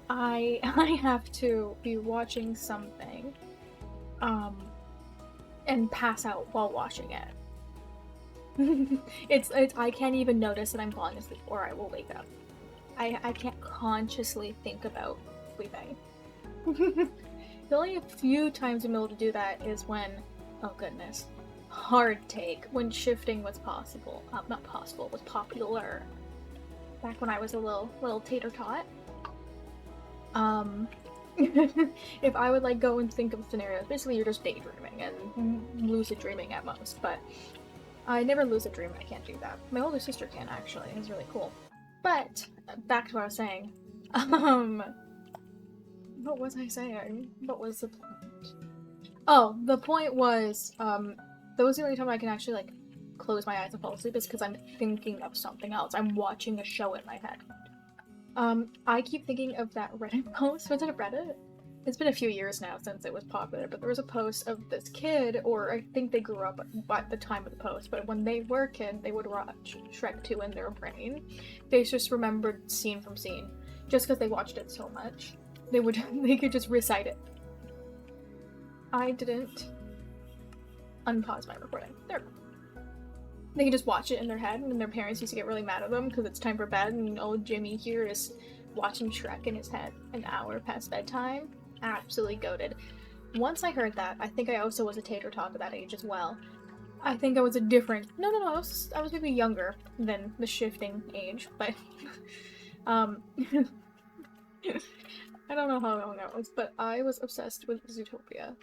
I have to be watching something, and pass out while watching it. it's I can't even notice that I'm falling asleep or I will wake up. I can't consciously think about sleeping. The only few times I'm able to do that is when, oh goodness, hard take, when shifting was possible. Not possible, was popular. Back when I was a little tater tot. If I would like go and think of scenarios, basically you're just daydreaming and lucid dreaming at most, but I never lucid dream, I can't do that. My older sister can actually, it's really cool. But, back to what I was saying. What was I saying? What was the point? Oh, the point was, that was the only time I can actually, like, close my eyes and fall asleep is because I'm thinking of something else. I'm watching a show in my head. I keep thinking of that Reddit post. Was it a Reddit? It's been a few years now since it was popular, but there was a post of this kid, or I think they grew up at the time of the post, but when they were a kid, they would watch Shrek 2 in their brain. They just remembered scene from scene, just because they watched it so much. They could just recite it. I didn't unpause my recording. There. They could just watch it in their head, and their parents used to get really mad at them because it's time for bed, and old Jimmy here is watching Shrek in his head an hour past bedtime. Absolutely goated. Once I heard that, I think I also was a tater tot at that age as well. I think I was a different. No, I was maybe younger than the shifting age, but I don't know how long I was, but I was obsessed with Zootopia.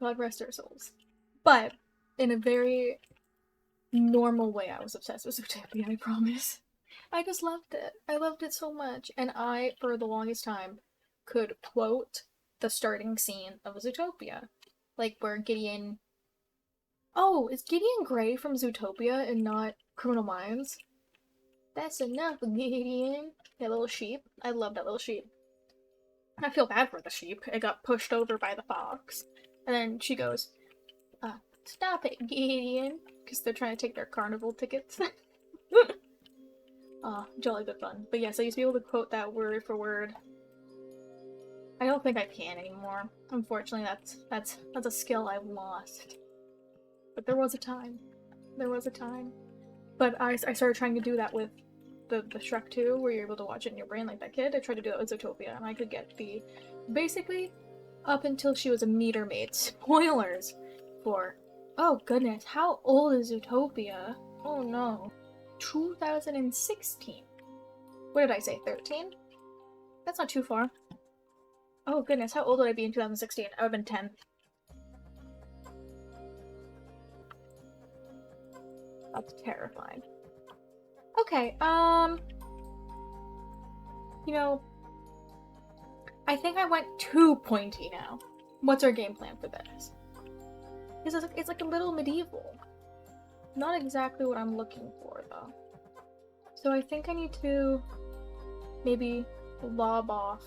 God rest our souls. But in a very normal way, I was obsessed with Zootopia, I promise. I just loved it. I loved it so much, and I, for the longest time, could quote the starting scene of Zootopia. Like, where Gideon... Oh, is Gideon Grey from Zootopia and not Criminal Minds? That's enough, Gideon. That little sheep. I love that little sheep. I feel bad for the sheep. It got pushed over by the fox. And then she goes, stop it, Gideon. Because they're trying to take their carnival tickets. Jolly good fun. But yes, I used to be able to quote that word for word. I don't think I can anymore. Unfortunately, that's a skill I've lost. But there was a time. There was a time. But I started trying to do that with the Shrek 2, where you're able to watch it in your brain like that kid. I tried to do that with Zootopia, and I could get the... Basically, up until she was a meter maid. Spoilers for... Oh goodness, how old is Zootopia? Oh no. 2016. What did I say, 13? That's not too far. Oh goodness, how old would I be in 2016? I would have been 10. That's terrifying. Okay, you know, I think I went too pointy now. What's our game plan for this? It's like a little medieval. Not exactly what I'm looking for, though. So I think I need to maybe lob off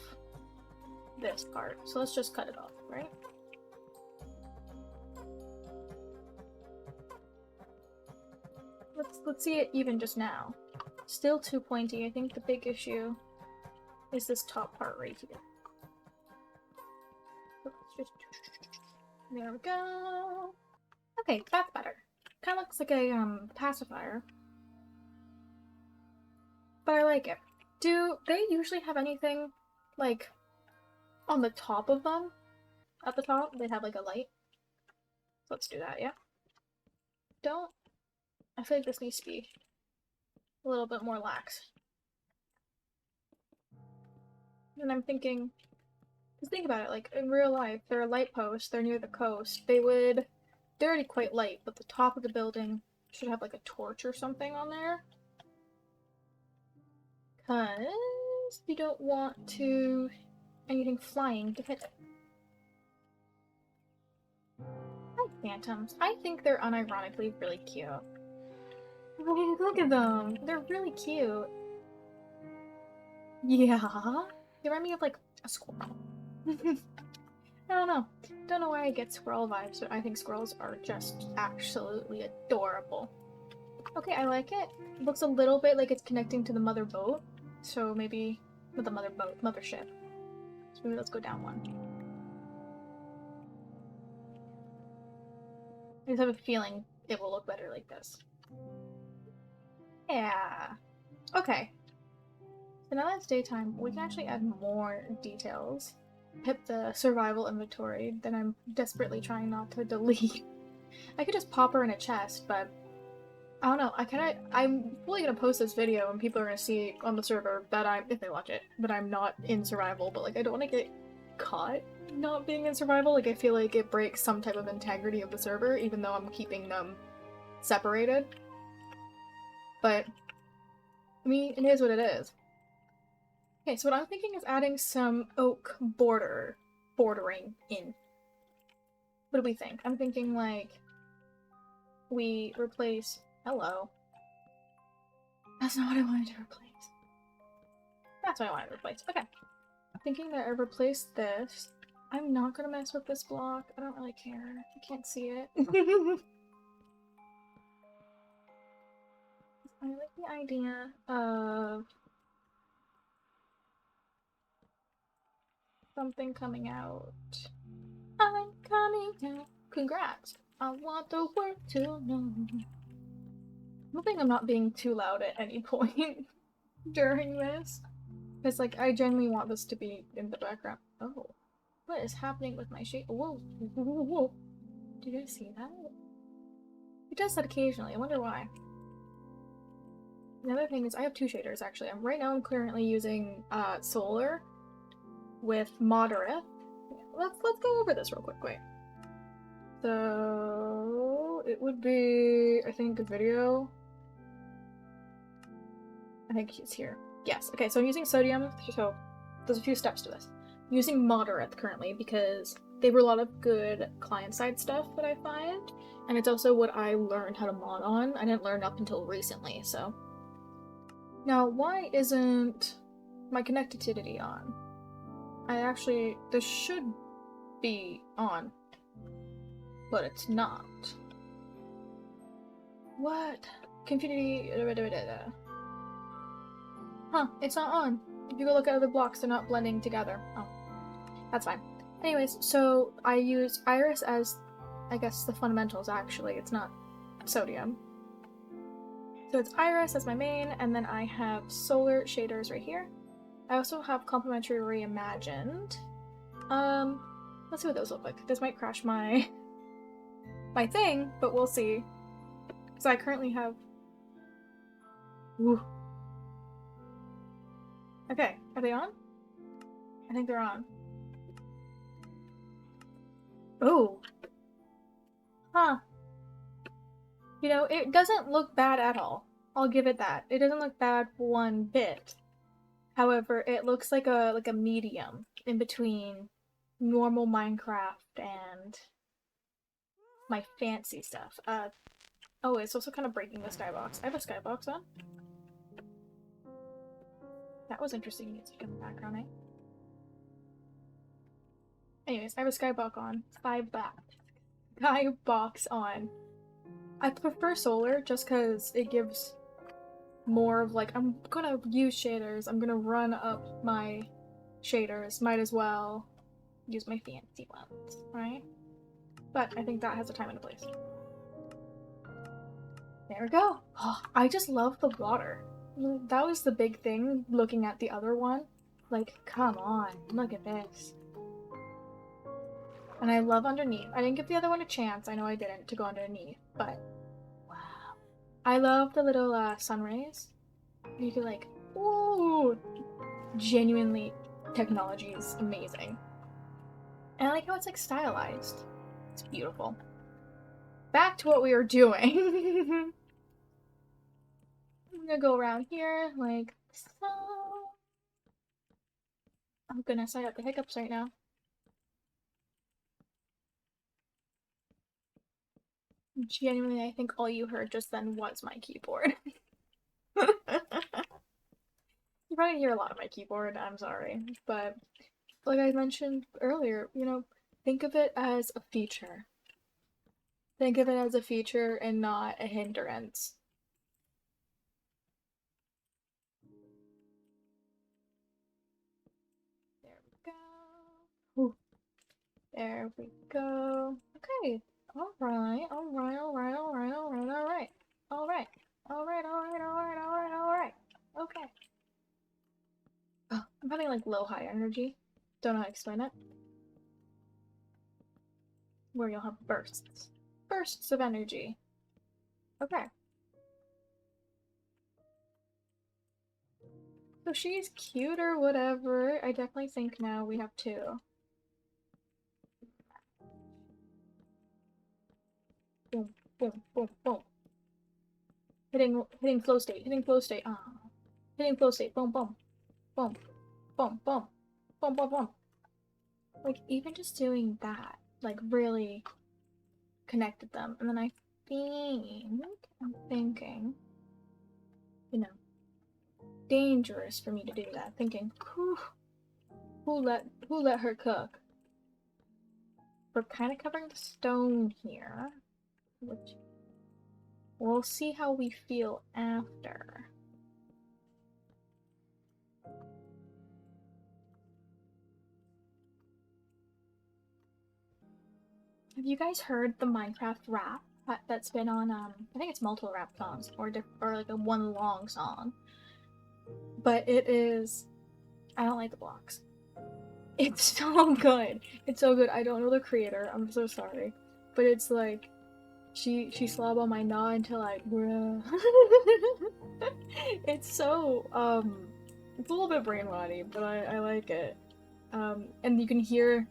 this part. So let's just cut it off, right? Let's see it even just now. Still too pointy. I think the big issue is this top part right here. There we go. Okay, that's better. Kind of looks like a pacifier. But I like it. Do they usually have anything like on the top of them? At the top, they have like a light. Let's do that, yeah? Don't. I feel like this needs to be a little bit more lax. And I'm thinking, because think about it, like in real life, there are light posts, they're near the coast. They're already quite light, but the top of the building should have like a torch or something on there. Because you don't want anything flying to hit it. phantoms. I think they're unironically really cute. Look at them. They're really cute. Yeah. They remind me of like a squirrel. I don't know. Don't know why I get squirrel vibes, but I think squirrels are just absolutely adorable. Okay, I like it. It looks a little bit like it's connecting to the mother boat. So maybe with the mother boat, mothership. So maybe let's go down one. I just have a feeling it will look better like this. Yeah. Okay. So now that it's daytime, we can actually add more details. Hit the survival inventory that I'm desperately trying not to delete. I could just pop her in a chest, but I don't know. I'm fully gonna post this video and people are gonna see on the server that if they watch it, that I'm not in survival, but like I don't want to get caught not being in survival. Like I feel like it breaks some type of integrity of the server, even though I'm keeping them separated. But I mean, it is what it is. Okay, so what I'm thinking is adding some oak bordering in. What do we think? I'm thinking like we replace. Hello. That's not what I wanted to replace. That's what I wanted to replace. Okay. I'm thinking that I replace this. I'm not gonna mess with this block. I don't really care. You can't see it. I like the idea of something coming out. I'm coming out. Congrats. I want the world to know. I'm hoping I'm not being too loud at any point during this. Because, like, I genuinely want this to be in the background. Oh. What is happening with my shape? Whoa. Whoa, whoa, whoa. Do you guys see that? It does that occasionally. I wonder why. The other thing is I have two shaders, actually. Right now I'm currently using Solar with Moderate. Let's go over this real quick. Wait. So it would be, I think, a video. I think it's here. Yes. Okay, so I'm using sodium. So there's a few steps to this. I'm using Moderate currently because they were a lot of good client-side stuff that I find, and it's also what I learned how to mod on. I didn't learn up until recently, so. Now, why isn't my connectivity on? This should be on, but it's not. What? Community. Huh, it's not on. If you go look at other blocks, they're not blending together. Oh, that's fine. Anyways, so I use Iris as, I guess, the fundamentals, actually. It's not sodium. So it's Iris as my main, and then I have Solar shaders right here. I also have Complementary Reimagined. Let's see what those look like. This might crash my thing, but we'll see. Because I currently have... Ooh. Okay, are they on? I think they're on. Oh. Huh. You know, it doesn't look bad at all. I'll give it that. It doesn't look bad one bit. However, it looks like a medium in between normal Minecraft and my fancy stuff. Oh, it's also kind of breaking the skybox. I have a skybox on. That was interesting music in the background, eh? Anyways, I have a skybox on. Skybox on. I prefer Solar just because it gives more of like, I'm gonna use shaders, I'm gonna run up my shaders, might as well use my fancy ones, right? But I think that has a time and a place. There we go. Oh, I just love the water. That was the big thing looking at the other one. Like, come on, look at this. And I love underneath. I didn't give the other one a chance, I know I didn't, to go underneath, but wow. I love the little sun rays. You could like, ooh, genuinely, technology is amazing. And I like how it's like stylized. It's beautiful. Back to what we were doing. I'm gonna go around here like so. Oh goodness, I got the hiccups right now. Genuinely, I think all you heard just then was my keyboard. You probably hear a lot of my keyboard, I'm sorry. But like I mentioned earlier, you know, think of it as a feature. Think of it as a feature and not a hindrance. There we go. Ooh, there we go. Okay. Alright, alright, alright, alright, alright, alright. Alright. Alright, alright, alright, alright, alright. Okay. Oh, I'm having like low high energy. Don't know how to explain it. Where you'll have bursts. Bursts of energy. Okay. So she's cute or whatever. I definitely think now we have two. Boom, boom, boom, boom. Hitting flow state, hitting flow state. Ah. Hitting flow state. Boom, boom, boom, boom, boom, boom, boom, boom. Like, even just doing that, like, really connected them. And then I'm thinking, you know, dangerous for me to do that. Thinking, who let her cook? We're kind of covering the stone here, which we'll see how we feel after. Have you guys heard the Minecraft rap that's been on, I think it's multiple rap songs, or like a one long song. But it is, I don't like the blocks. It's so good. It's so good. I don't know the creator, I'm so sorry. But it's like, she slob on my gnaw until I, bruh. It's so, it's a little bit brainwatty, but I like it. And you can hear,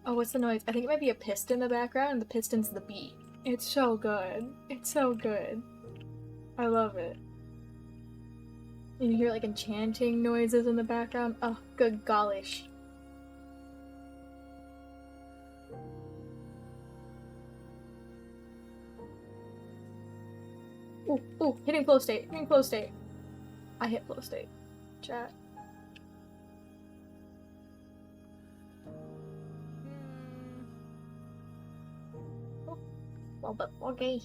oh, what's the noise? I think it might be a piston in the background, and the piston's the beat. It's so good. It's so good. I love it. And you hear like enchanting noises in the background. Oh, good gollish. Ooh, ooh, hitting flow state, hitting flow state. I hit flow state. Chat. Oh, well, but okay.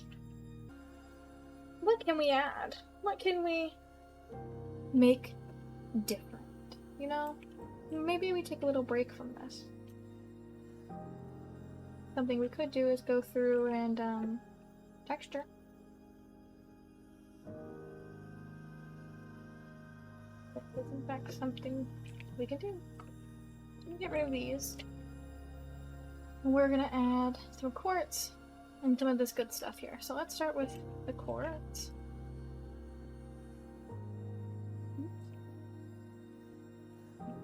What can we add? What can we make different? You know? Maybe we take a little break from this. Something we could do is go through and, texture. This is in fact something we can do. So we get rid of these. And we're gonna add some quartz and some of this good stuff here. So let's start with the quartz.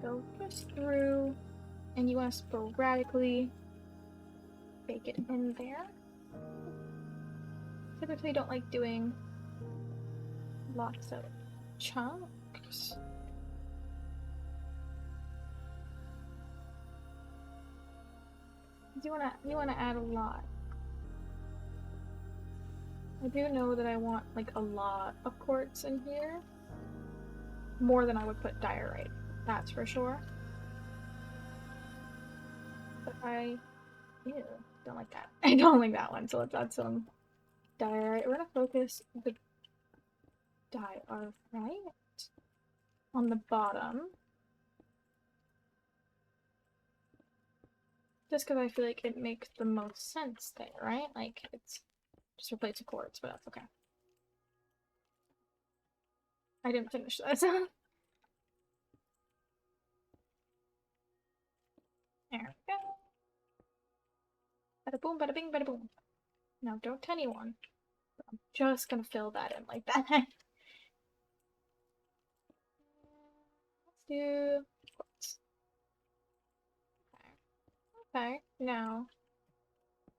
Go just through, and you want to sporadically bake it in there. Typically don't like doing lots of chunks. You wanna add a lot. I do know that I want like a lot of quartz in here. More than I would put diorite, that's for sure. But ew, don't like that. I don't like that one, so let's add some diorite. We're gonna focus the diorite on the bottom. Just because I feel like it makes the most sense there, right? Like, it's just replace the quartz, but that's okay. I didn't finish that. There we go. Bada boom, bada bing, bada boom. Now don't tell anyone. I'm just gonna fill that in like that. Let's do quartz. Okay, now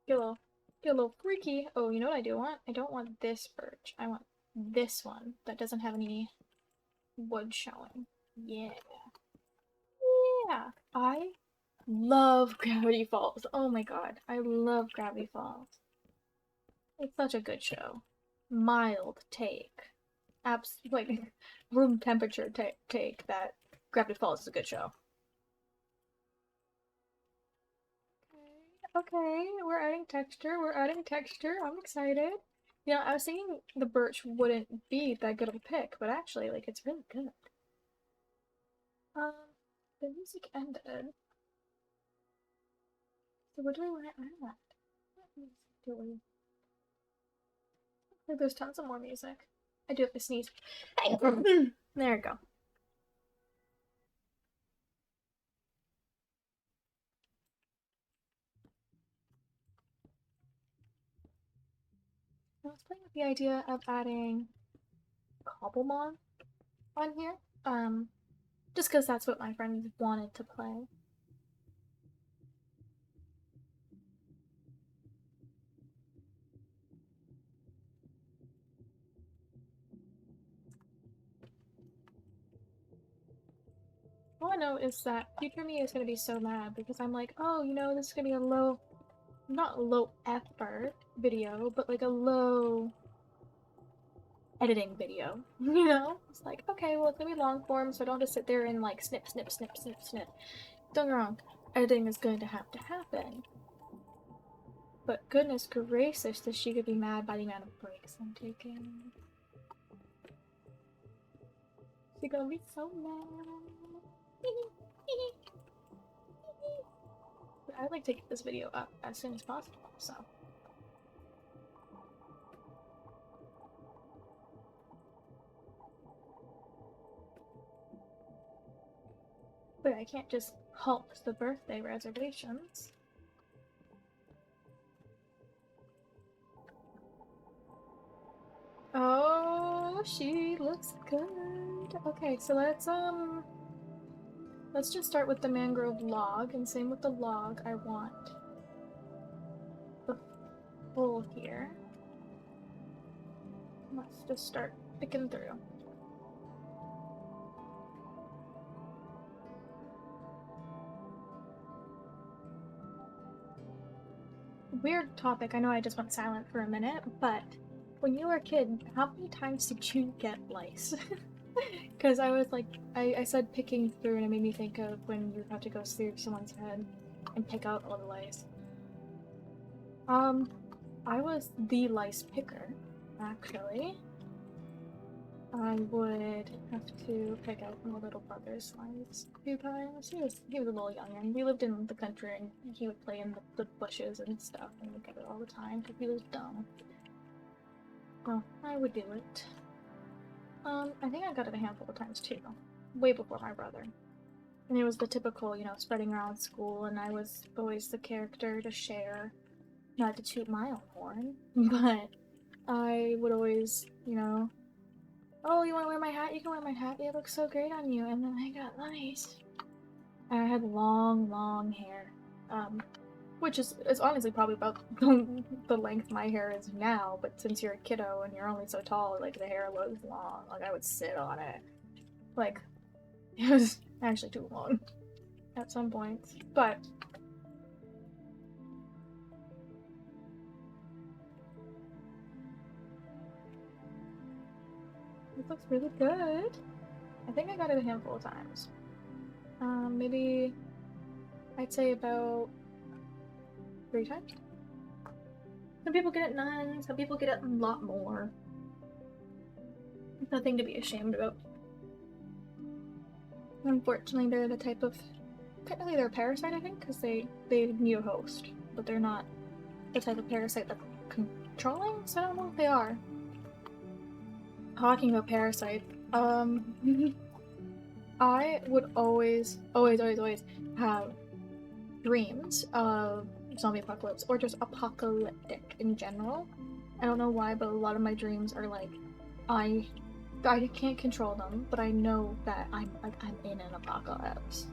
get a little freaky. Oh, you know what I do want? I don't want this birch. I want this one that doesn't have any wood showing. Yeah. Yeah. I love Gravity Falls. Oh my god. I love Gravity Falls. It's such a good show. Mild take. Like, room temperature take that Gravity Falls is a good show. Okay, we're adding texture. We're adding texture. I'm excited. You know, I was thinking the birch wouldn't be that good of a pick, but actually, like, it's really good. Um, the music ended. So what do I want to add? What music do we? Like, there's tons of more music. I do have to sneeze. There we go. I was playing with the idea of adding Cobblemon on here. Just because that's what my friends wanted to play. All I know is that future me is gonna be so mad because I'm like, oh, you know, this is gonna be a low, not low effort video, but like a low editing video. You know? It's like, okay, well, it's gonna be long form, so I don't just sit there and like snip, snip, snip, snip, snip. Don't get me wrong, editing is going to have to happen. But goodness gracious, that she could be mad by the amount of breaks I'm taking. She's gonna be so mad. I'd like to get this video up as soon as possible, so. But I can't just halt the birthday reservations. Oh, she looks good. Okay, so let's just start with the mangrove log, and same with the log, I want the full here. Let's just start picking through. Weird topic, I know I just went silent for a minute, but when you were a kid, how many times did you get lice? Because I was like, I said picking through, and it made me think of when you have to go through someone's head and pick out all the lice. I was the lice picker, actually. I would have to pick out my little brother's lice a few times. He was a little younger, and we lived in the country, and he would play in the bushes and stuff, and would get it all the time because he was dumb. Well, I would do it. I think I got it a handful of times too, way before my brother. And it was the typical, you know, spreading around school, and I was always the character to share. Not to toot my own horn, but I would always, you know, oh, you want to wear my hat? You can wear my hat. It looks so great on you. And then I got lice. I had long, long hair, which is honestly probably about the length my hair is now. But since you're a kiddo and you're only so tall, like the hair was long. Like I would sit on it. Like it was actually too long at some points, but. This looks really good. I think I got it a handful of times. Maybe I'd say about 3 times. Some people get it none, some people get it a lot more. Nothing to be ashamed about. Unfortunately, they're the type of... Technically they're a parasite, I think, because they need a host. But they're not the type of parasite that's controlling, so I don't know if they are. Talking about parasite, I would always have dreams of zombie apocalypse, or just apocalyptic in general. I don't know why, but a lot of my dreams are like, I can't control them, but I know that I'm in an apocalypse.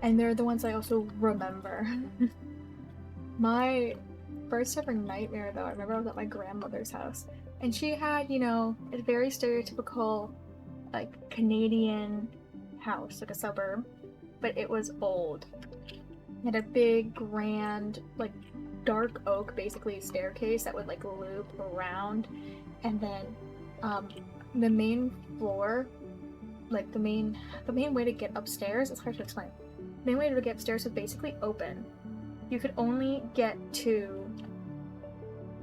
And they're the ones I also remember. My first ever nightmare, though, I remember I was at my grandmother's house, and she had, you know, a very stereotypical, like, Canadian house, like a suburb, but it was old. It had a big, grand, like, dark oak, basically, staircase that would, like, loop around. And then, the main floor, like, the main way to get upstairs, it's hard to explain. The main way to get upstairs was basically open. You could only get to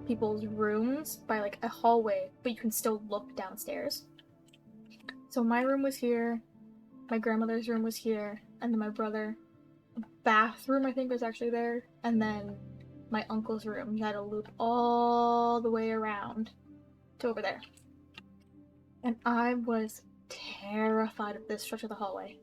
people's rooms by, like, a hallway, but you can still look downstairs. So my room was here, my grandmother's room was here, and then my brother bathroom I think was actually there, and then my uncle's room. You had to loop all the way around to over there. And I was terrified of this stretch of the hallway.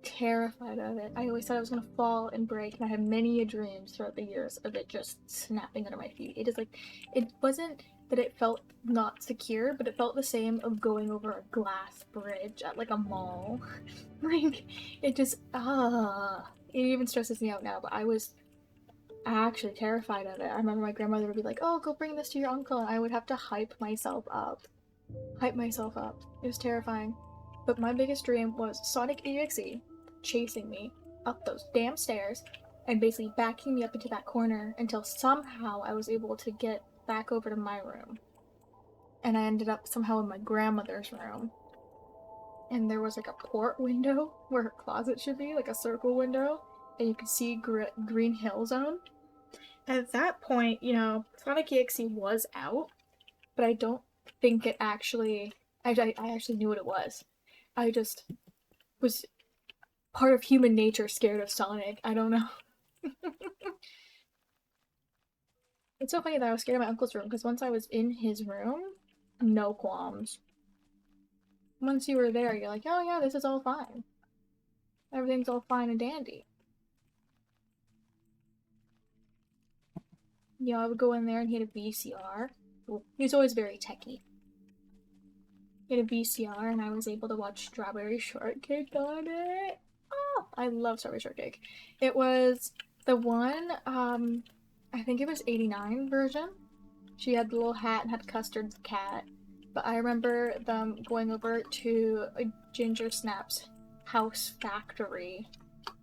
Terrified of it. I always thought I was gonna fall and break, and I had many dreams throughout the years of it just snapping under my feet. It is like, it wasn't that it felt not secure, but it felt the same of going over a glass bridge at like a mall. Like, it just, it even stresses me out now, but I was actually terrified of it. I remember my grandmother would be like, oh, go bring this to your uncle, and I would have to hype myself up. It was terrifying. But my biggest dream was Sonic EXE chasing me up those damn stairs and basically backing me up into that corner until somehow I was able to get back over to my room. And I ended up somehow in my grandmother's room. And there was like a port window where her closet should be, like a circle window, and you could see Green Hill Zone. At that point, you know, Sonic EXE was out, but I don't think it actually. I actually knew what it was. I just was part of human nature scared of Sonic. I don't know. It's so funny that I was scared of my uncle's room because once I was in his room, no qualms. Once you were there, you're like, oh yeah, this is all fine. Everything's all fine and dandy. You know, I would go in there and he had a VCR. He was always very techy. He had a VCR and I was able to watch Strawberry Shortcake on it. Oh, I love Strawberry Shortcake. It was the one, I think it was 89 version. She had the little hat and had Custard's cat. But I remember them going over to a Ginger Snaps house factory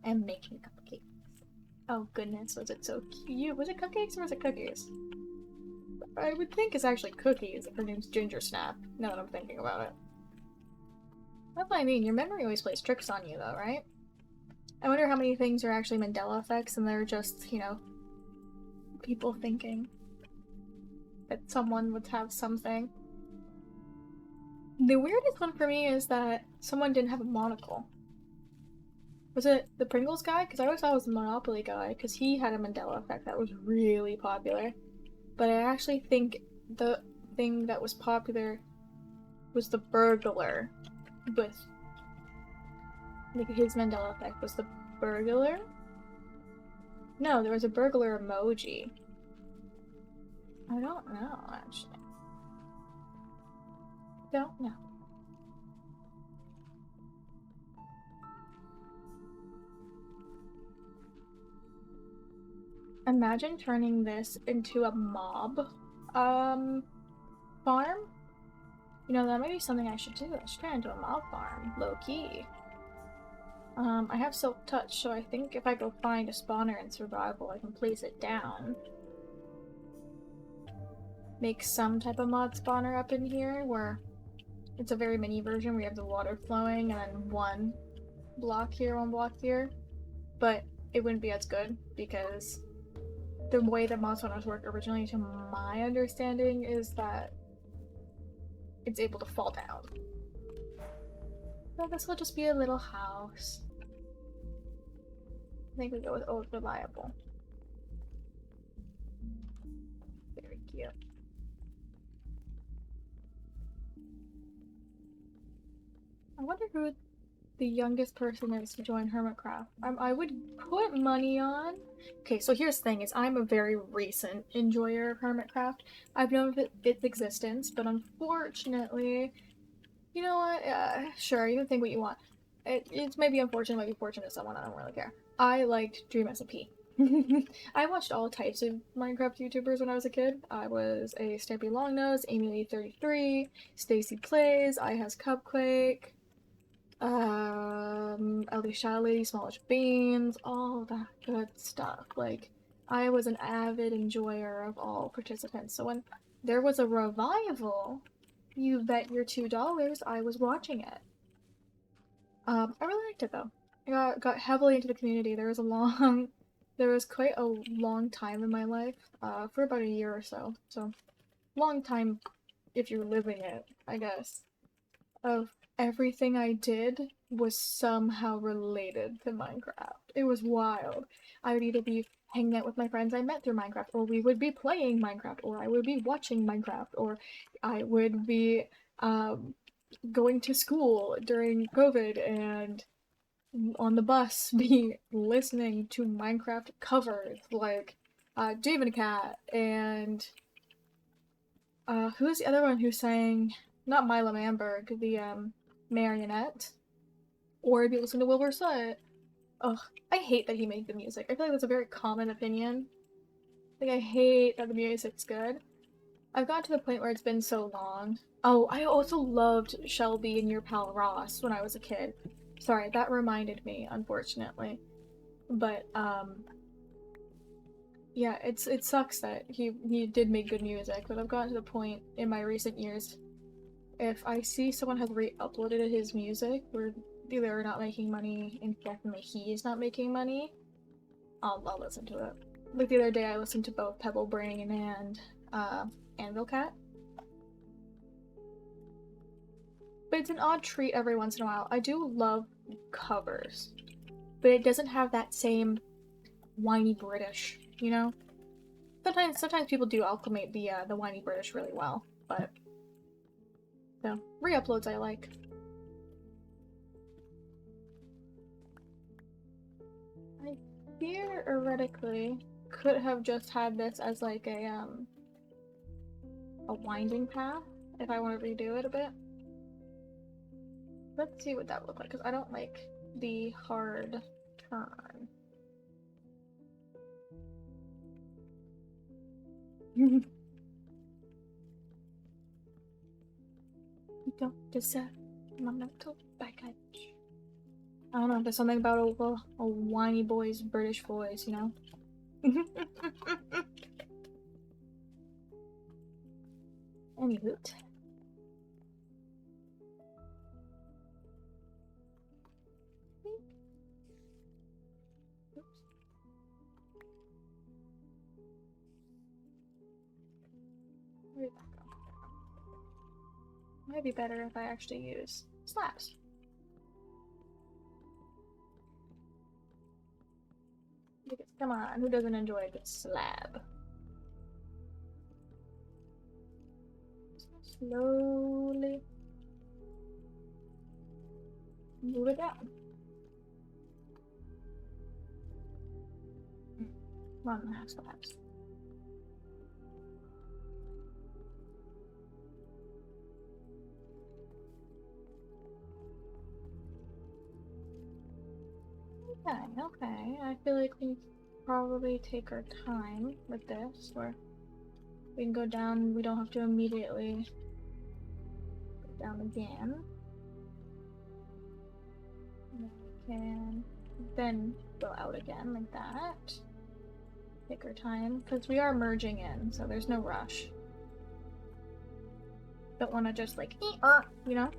and making cupcakes. Oh goodness, was it so cute? Was it cupcakes or was it cookies? I would think it's actually cookies if her name's Ginger Snap, now that I'm thinking about it. That's what I mean, your memory always plays tricks on you though, right? I wonder how many things are actually Mandela effects and they're just, you know, people thinking that someone would have something. The weirdest one for me is that someone didn't have a monocle. Was it the Pringles guy? Because I always thought it was the Monopoly guy, because he had a Mandela effect that was really popular. But I actually think the thing that was popular was the burglar. With, like, his Mandela effect was the burglar? No, there was a burglar emoji. I don't know, actually. Don't know. Imagine turning this into a mob, farm? You know, that might be something I should do. I should turn it into a mob farm, low-key. I have Silk Touch, so I think if I go find a spawner in survival, I can place it down. Make some type of mod spawner up in here, where it's a very mini version where you have the water flowing and then one block here, one block here. But it wouldn't be as good, because the way that mod spawners work originally, to my understanding, is that it's able to fall down. So this will just be a little house. I think we go with old reliable. Very cute. I wonder who the youngest person is to join Hermitcraft. I would put money on. Okay, so here's the thing: is I'm a very recent enjoyer of Hermitcraft. I've known of its existence, but unfortunately, you know what? Sure, you can think what you want. It's maybe unfortunate, might be fortunate to someone. I don't really care. I liked Dream SMP. I watched all types of Minecraft YouTubers when I was a kid. I was a Stampy Longnose, Amy Lee 33, Stacy Plays, I Has Cupquake. Alicia Lady, Smallish Beans, all that good stuff. Like, I was an avid enjoyer of all participants, so when there was a revival, you bet your $2 I was watching it. I really liked it though. I got heavily into the community. There was quite a long time in my life, for about a year or so. So, long time if you're living it, I guess. Of everything I did was somehow related to Minecraft. It was wild. I would either be hanging out with my friends I met through Minecraft, or we would be playing Minecraft, or I would be watching Minecraft, or I would be going to school during COVID and on the bus be listening to Minecraft covers like Dave and Cat and who's the other one who sang not Mila Manberg, the Marionette, or I'd be listening to Wilbur Soot. Ugh, I hate that he made the music. I feel like that's a very common opinion. Like I hate that the music's good. I've gotten to the point where it's been so long. Oh, I also loved Shelby and Your Pal Ross when I was a kid. Sorry, that reminded me, unfortunately. But yeah, it sucks that he did make good music, but I've gotten to the point in my recent years, if I see someone has re-uploaded his music where they're not making money and definitely he is not making money, I'll listen to it. Like the other day I listened to both Pebble Brain and Anvil Cat. But it's an odd treat every once in a while. I do love covers, but it doesn't have that same whiny British, you know? Sometimes people do acclimate the whiny British really well, but so re-uploads I like. I theoretically could have just had this as like a winding path if I want to redo it a bit. Let's see what that would look like, because I don't like the hard turn. Don't deserve my mental baggage. I don't know, there's something about a whiny boy's British voice, you know? Anywho. Where did that go? Might be better if I actually use slabs. Because, come on, who doesn't enjoy a good slab? Slowly move it down. 1.5 slabs. Okay. I feel like we probably take our time with this, where we can go down, we don't have to immediately go down again. And then we can then go out again like that. Take our time, because we are merging in, so there's no rush. Don't want to just like, you know?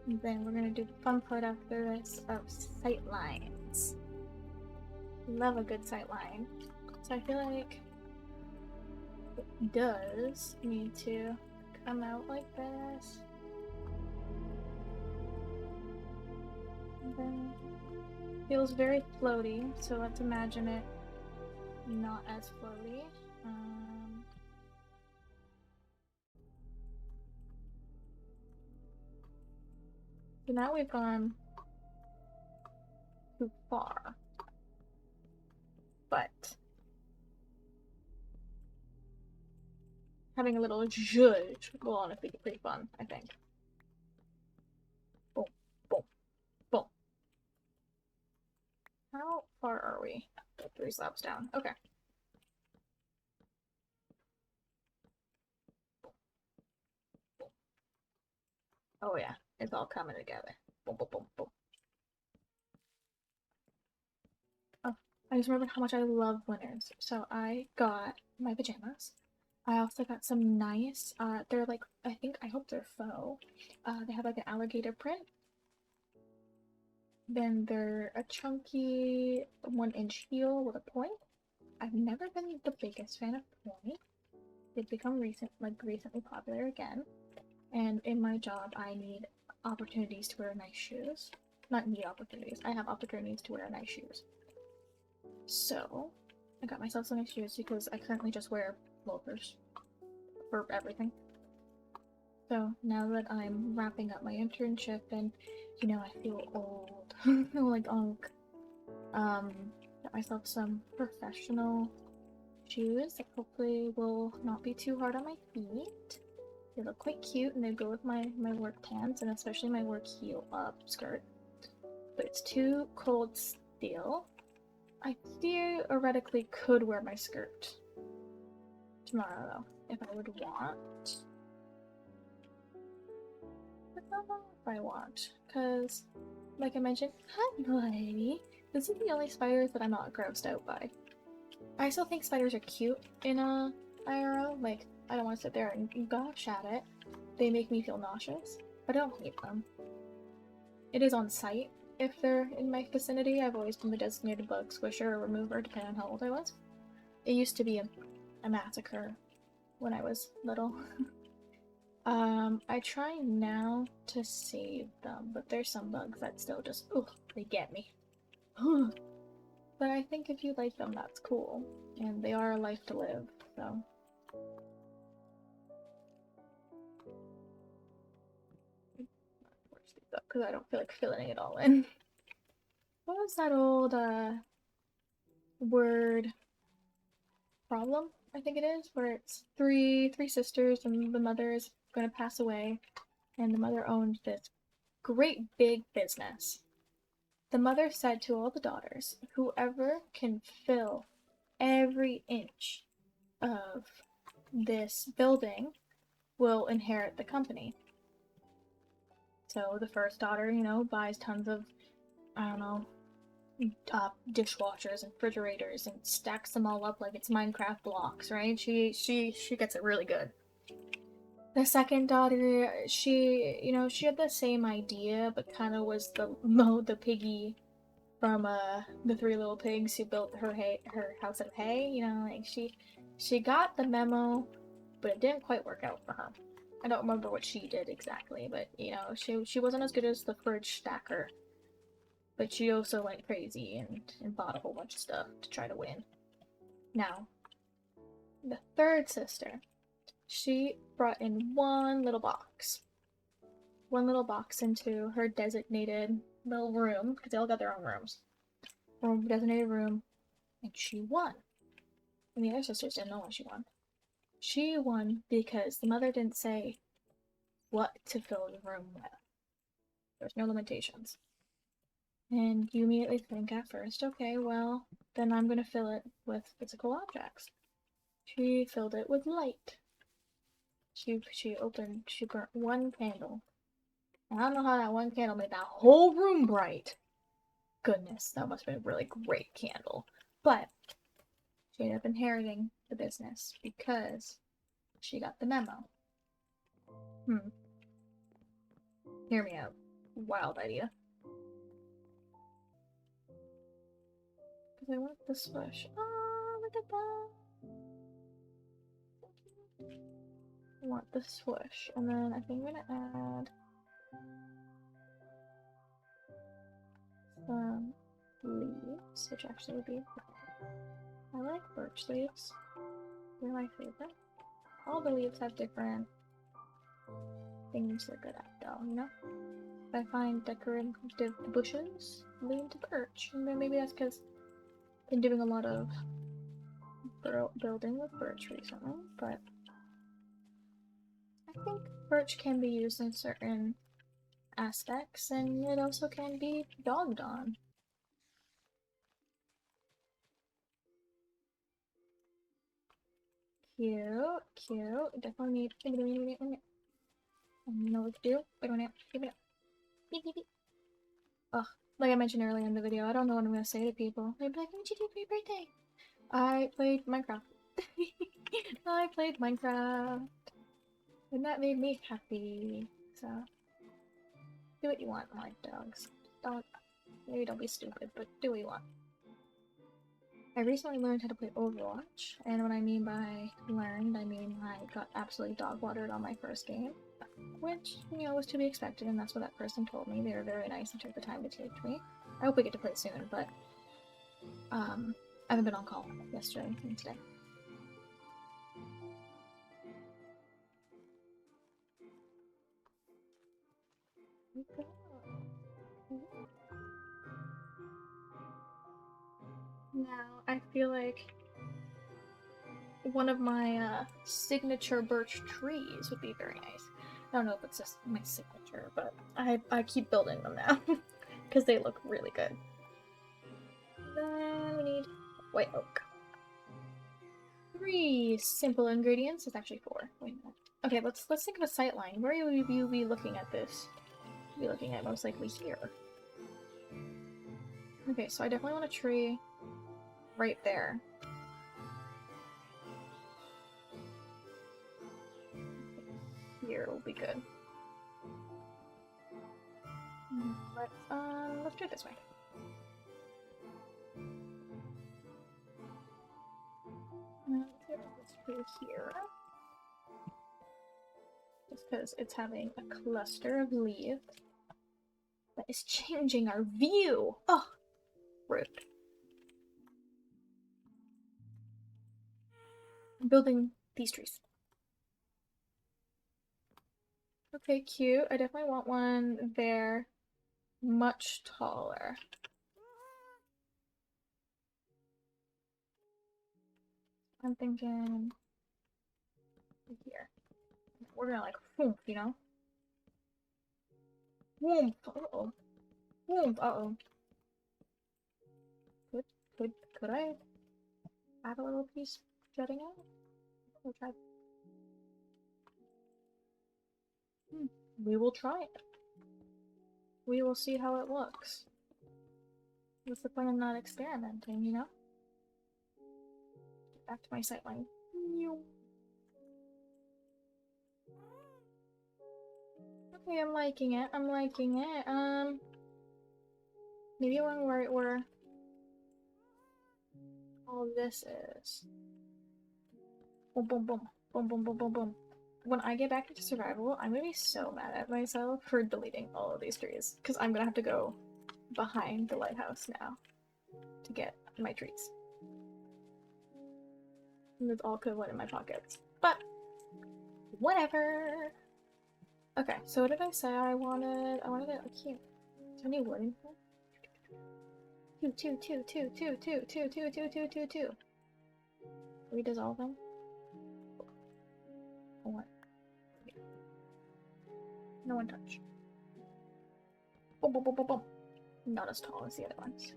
And then we're gonna do the fun part after this of sight lines. Love a good sight line. So I feel like it does need to come out like this. And then feels very floaty, so let's imagine it not as floaty. So now we've gone too far. But having a little zhuzh will honestly be pretty fun, I think. Boom, boom, boom. How far are we? 3 slabs down. Okay. Oh yeah, it's all coming together. Boom, boom, boom, boom. Oh, I just remembered how much I love winners. So I got my pajamas. I also got some nice, they're like, I hope they're faux. They have like an alligator print. Then they're a chunky 1-inch heel with a point. I've never been the biggest fan of point. They've become recently popular again. And in my job, I need opportunities to wear nice shoes. Not need opportunities. I have opportunities to wear nice shoes. So, I got myself some nice shoes because I currently just wear loafers for everything. So, now that I'm wrapping up my internship and, I feel old, like unk, got myself some professional shoes that hopefully will not be too hard on my feet. They look quite cute and they go with my work pants and especially my work heel up skirt. But it's too cold still. I theoretically could wear my skirt tomorrow though, if I would want. But not if I want, because like I mentioned, hi buddy. This is the only spiders that I'm not grossed out by. I still think spiders are cute in a IRL. Like, I don't want to sit there and gosh at it. They make me feel nauseous, but I don't hate them. It is on site if they're in my vicinity. I've always been the designated bug squisher or remover, depending on how old I was. It used to be a massacre when I was little. I try now to save them, but there's some bugs that still just, they get me. But I think if you like them, that's cool. And they are a life to live, so. Because I don't feel like filling it all in. What was that old, word problem? I think it is, where it's three sisters and the mother is gonna pass away, and the mother owned this great big business. The mother said to all the daughters, whoever can fill every inch of this building will inherit the company. So the first daughter, buys tons of, I don't know, dishwashers and refrigerators and stacks them all up like it's Minecraft blocks, right? She gets it really good. The second daughter, she had the same idea, but kind of was the piggy from the Three Little Pigs who built her house out of hay. Like she got the memo, but it didn't quite work out for her. I don't remember what she did exactly, but she wasn't as good as the fridge stacker. But she also went crazy and bought a whole bunch of stuff to try to win. Now, the third sister, she brought in one little box into her designated little room, because they all got their own rooms. Her designated room, and she won. And the other sisters didn't know why she won. She won because the mother didn't say what to fill the room with. There's no limitations. And you immediately think at first, okay, well, then I'm gonna fill it with physical objects. She filled it with light. She burnt one candle. And I don't know how that one candle made that whole room bright. Goodness, that must have been a really great candle. But she ended up inheriting the business because she got the memo. Hear me out. Wild idea. Because I want the swoosh. Oh, look at that. I want the swoosh. And then I think I'm gonna add some leaves, which actually would be. I like birch leaves. They're my favorite. All the leaves have different things they're good at, though, If I find decorative bushes, lean to birch. And then maybe that's because I've been doing a lot of building with birch recently, but I think birch can be used in certain aspects, and it also can be dogged on. Cute, cute. Definitely need. And you know what to do? Wait a minute. Give it up. Beep, beep, beep. Ugh. Like I mentioned earlier in the video, I don't know what I'm gonna say to people. They'd be like, what did you do for your birthday? I played Minecraft. I played Minecraft. And that made me happy. So, do what you want, my dogs. Maybe don't be stupid, but do what you want. I recently learned how to play Overwatch, and what I mean by learned, I mean I got absolutely dog-watered on my first game, which, you know, was to be expected, and that's what that person told me. They were very nice and took the time to teach me. I hope we get to play soon, but, I haven't been on call yesterday and today. Now, I feel like one of my signature birch trees would be very nice. I don't know if it's just my signature, but I keep building them now because they look really good. Then we need white oak. 3 simple ingredients. It's actually 4. Wait a minute. Okay, let's think of a sight line. Where will you be looking at this? You'll be looking at most likely here. Okay, so I definitely want a tree right there. Here will be good. Let's do it this way. Let's do here. Just because it's having a cluster of leaves that is changing our view. Oh, rude. I'm building these trees. Okay, cute. I definitely want one there. Much taller. I'm thinking here. We're gonna like whoomp, you know? Whoomp. Uh-oh. Whoomp. Uh-oh. Could I add a little piece jutting out? We'll try. We will try it. We will see how it looks. What's the point of not experimenting, you know? Get back to my sightline. Okay, I'm liking it. I'm liking it. Maybe one where all this is. Boom, boom, boom, boom, boom, boom, boom, boom. When I get back into survival, I'm gonna be so mad at myself for deleting all of these trees, because I'm gonna have to go behind the lighthouse now to get my trees. And it's all could went in my pockets. But whatever. Okay, so what did I say I wanted? I wanted it here. Is there any wood in here? Two. Redissolve them. One. No one touch. Boom, boom, boom, boom, boom. Not as tall as the other ones.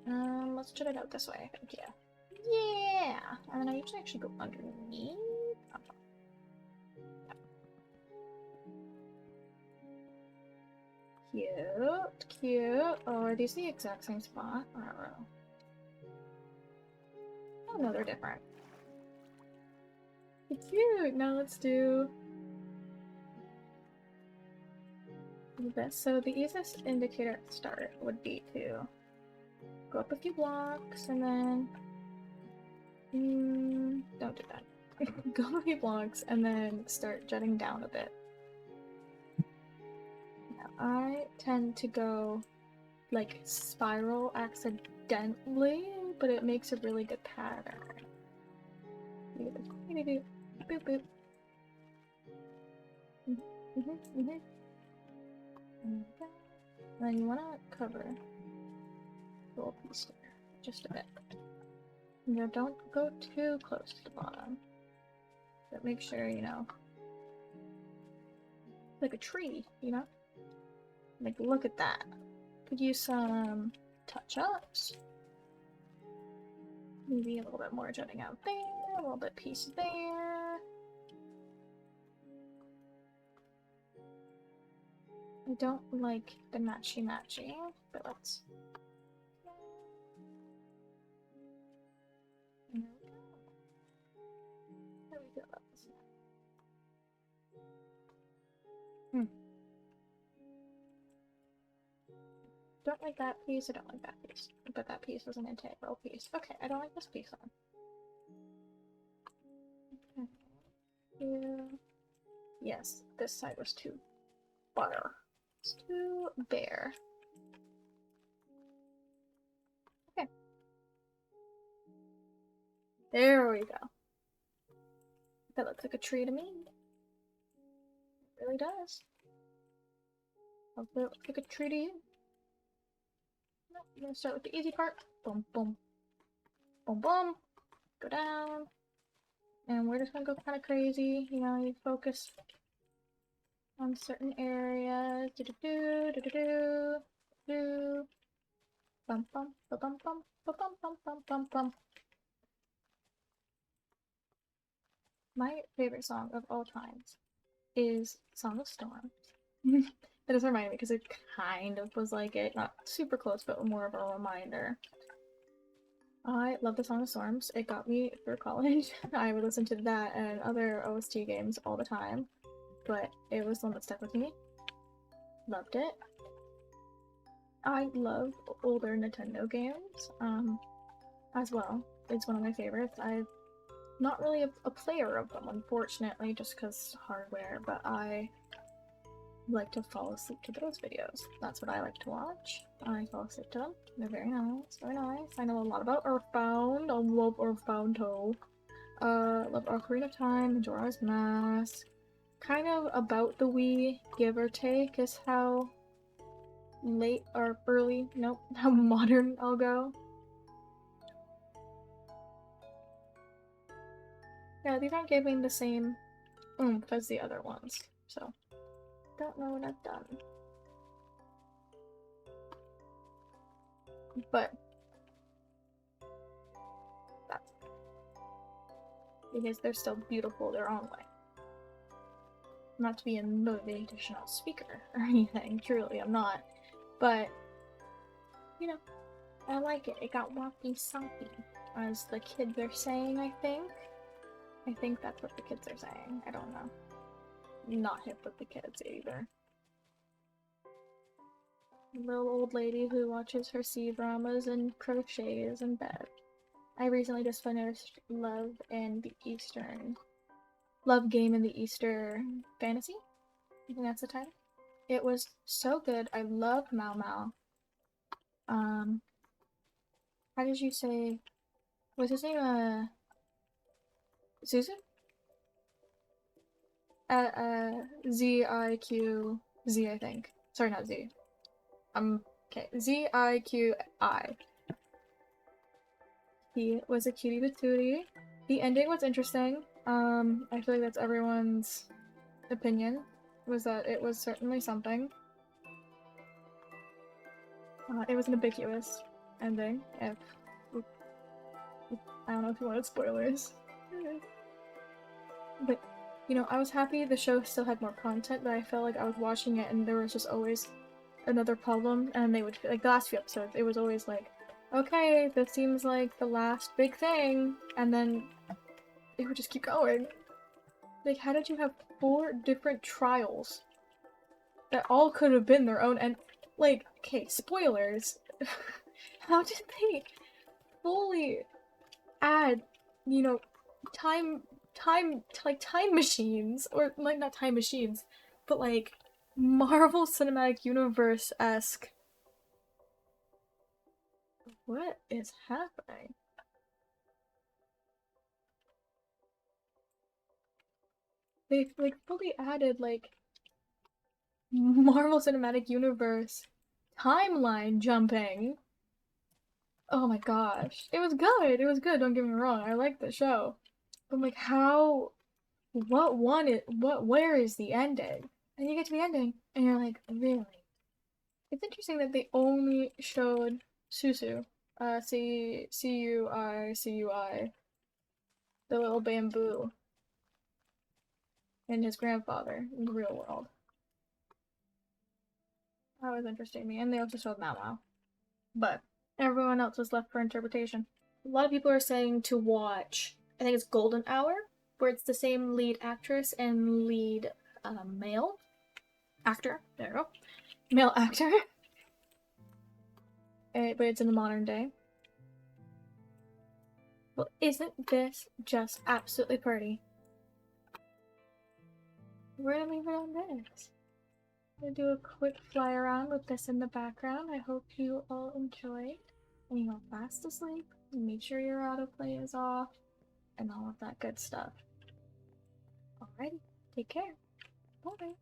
Let's jet it out this way, I think, yeah. Yeah! And then I usually actually go underneath. Cute, cute. Oh, are these the exact same spot? I don't know. Oh no, they're different. Cute! Now let's do this. So the easiest indicator at the start would be to go up a few blocks and then don't do that. Go up a few blocks and then start jutting down a bit. Now I tend to go like spiral accidentally, but it makes a really good pattern. Boop boop. And then you want to cover a little piece there, just a bit. You don't go too close to the bottom, but make sure, you know, like a tree, you know? Like, look at that. Could use some touch-ups. Maybe a little bit more jutting out there, a little bit piece there. I don't like the matchy, but let's... There we go. How do we feel about this now? Don't like that piece, I don't like that piece. But that piece was an integral piece. Okay, I don't like this piece then. Okay. Yeah. Yes, this side was too bare. It's too bare. Okay. There we go. That looks like a tree to me. It really does. Hopefully it looks like a tree to you. No, I'm gonna start with the easy part. Boom, boom. Boom, boom. Go down. And we're just gonna go kind of crazy. You know, you focus on certain areas. Do-do-do, do-do-do, do. Bum, bum, ba-bum, bum, ba-bum, bum, bum, bum, bum. My favorite song of all times is Song of Storms. That just reminded me because it kind of was like it. Not super close, but more of a reminder. I love the Song of Storms. It got me through college. I would listen to that and other OST games all the time, but it was the one that stuck with me. Loved it. I love older Nintendo games, as well. It's one of my favorites. I'm not really a player of them, unfortunately, just because hardware, but I like to fall asleep to those videos. That's what I like to watch. I fall asleep to them. They're very nice, very nice. I know a lot about Earthbound. I love Earthbound too. Love Ocarina of Time, Majora's Mask. Kind of about the Wii, give or take, is how late or early, nope, how modern I'll go. Yeah, these aren't giving the same oomph as the other ones, so don't know what I've done. But that's because they're still beautiful their own way. Not to be a motivational speaker or anything, truly, I'm not. But, you know, I like it. It got wacky soppy, as the kids are saying, I think. I think that's what the kids are saying. I don't know. Not hip with the kids either. Little old lady who watches her C-dramas and crochets in bed. I recently just finished Love Game in the Easter Fantasy. I think that's the title. It was so good. I love Mao Mao. How did you say? Was his name Susan? Z-I-Q-Z, I think. Sorry, not Z. Okay. Z-I-Q-I. He was a cutie patootie. The ending was interesting. I feel like that's everyone's opinion, was that it was certainly something. It was an ambiguous ending, if I don't know if you wanted spoilers. But, you know, I was happy the show still had more content, but I felt like I was watching it and there was just always another problem, and they would, like, the last few episodes, it was always like, okay, this seems like the last big thing, and then it would just keep going. Like, how did you have 4 different trials that all could have been their own, and, like, okay, spoilers. How did they fully add, you know, time machines, or, like, not time machines, but, like, Marvel Cinematic Universe-esque. What is happening? They, like, fully added, like, Marvel Cinematic Universe timeline jumping. Oh my gosh. It was good. It was good, don't get me wrong. I liked the show. But, like, how... where is the ending? And you get to the ending, and you're like, really? It's interesting that they only showed Susu. C-U-I, the little bamboo, and his grandfather in the real world. That was interesting to me. And they also showed Mau Mau. But everyone else was left for interpretation. A lot of people are saying to watch, I think it's Golden Hour, where it's the same lead actress and lead male actor. There you go. Male actor. But it's in the modern day. Well, isn't this just absolutely pretty? We're gonna leave it on this. I'm gonna do a quick fly around with this in the background. I hope you all enjoyed. And you go fast asleep. Make sure your autoplay is off. And all of that good stuff. Alrighty, take care. Bye.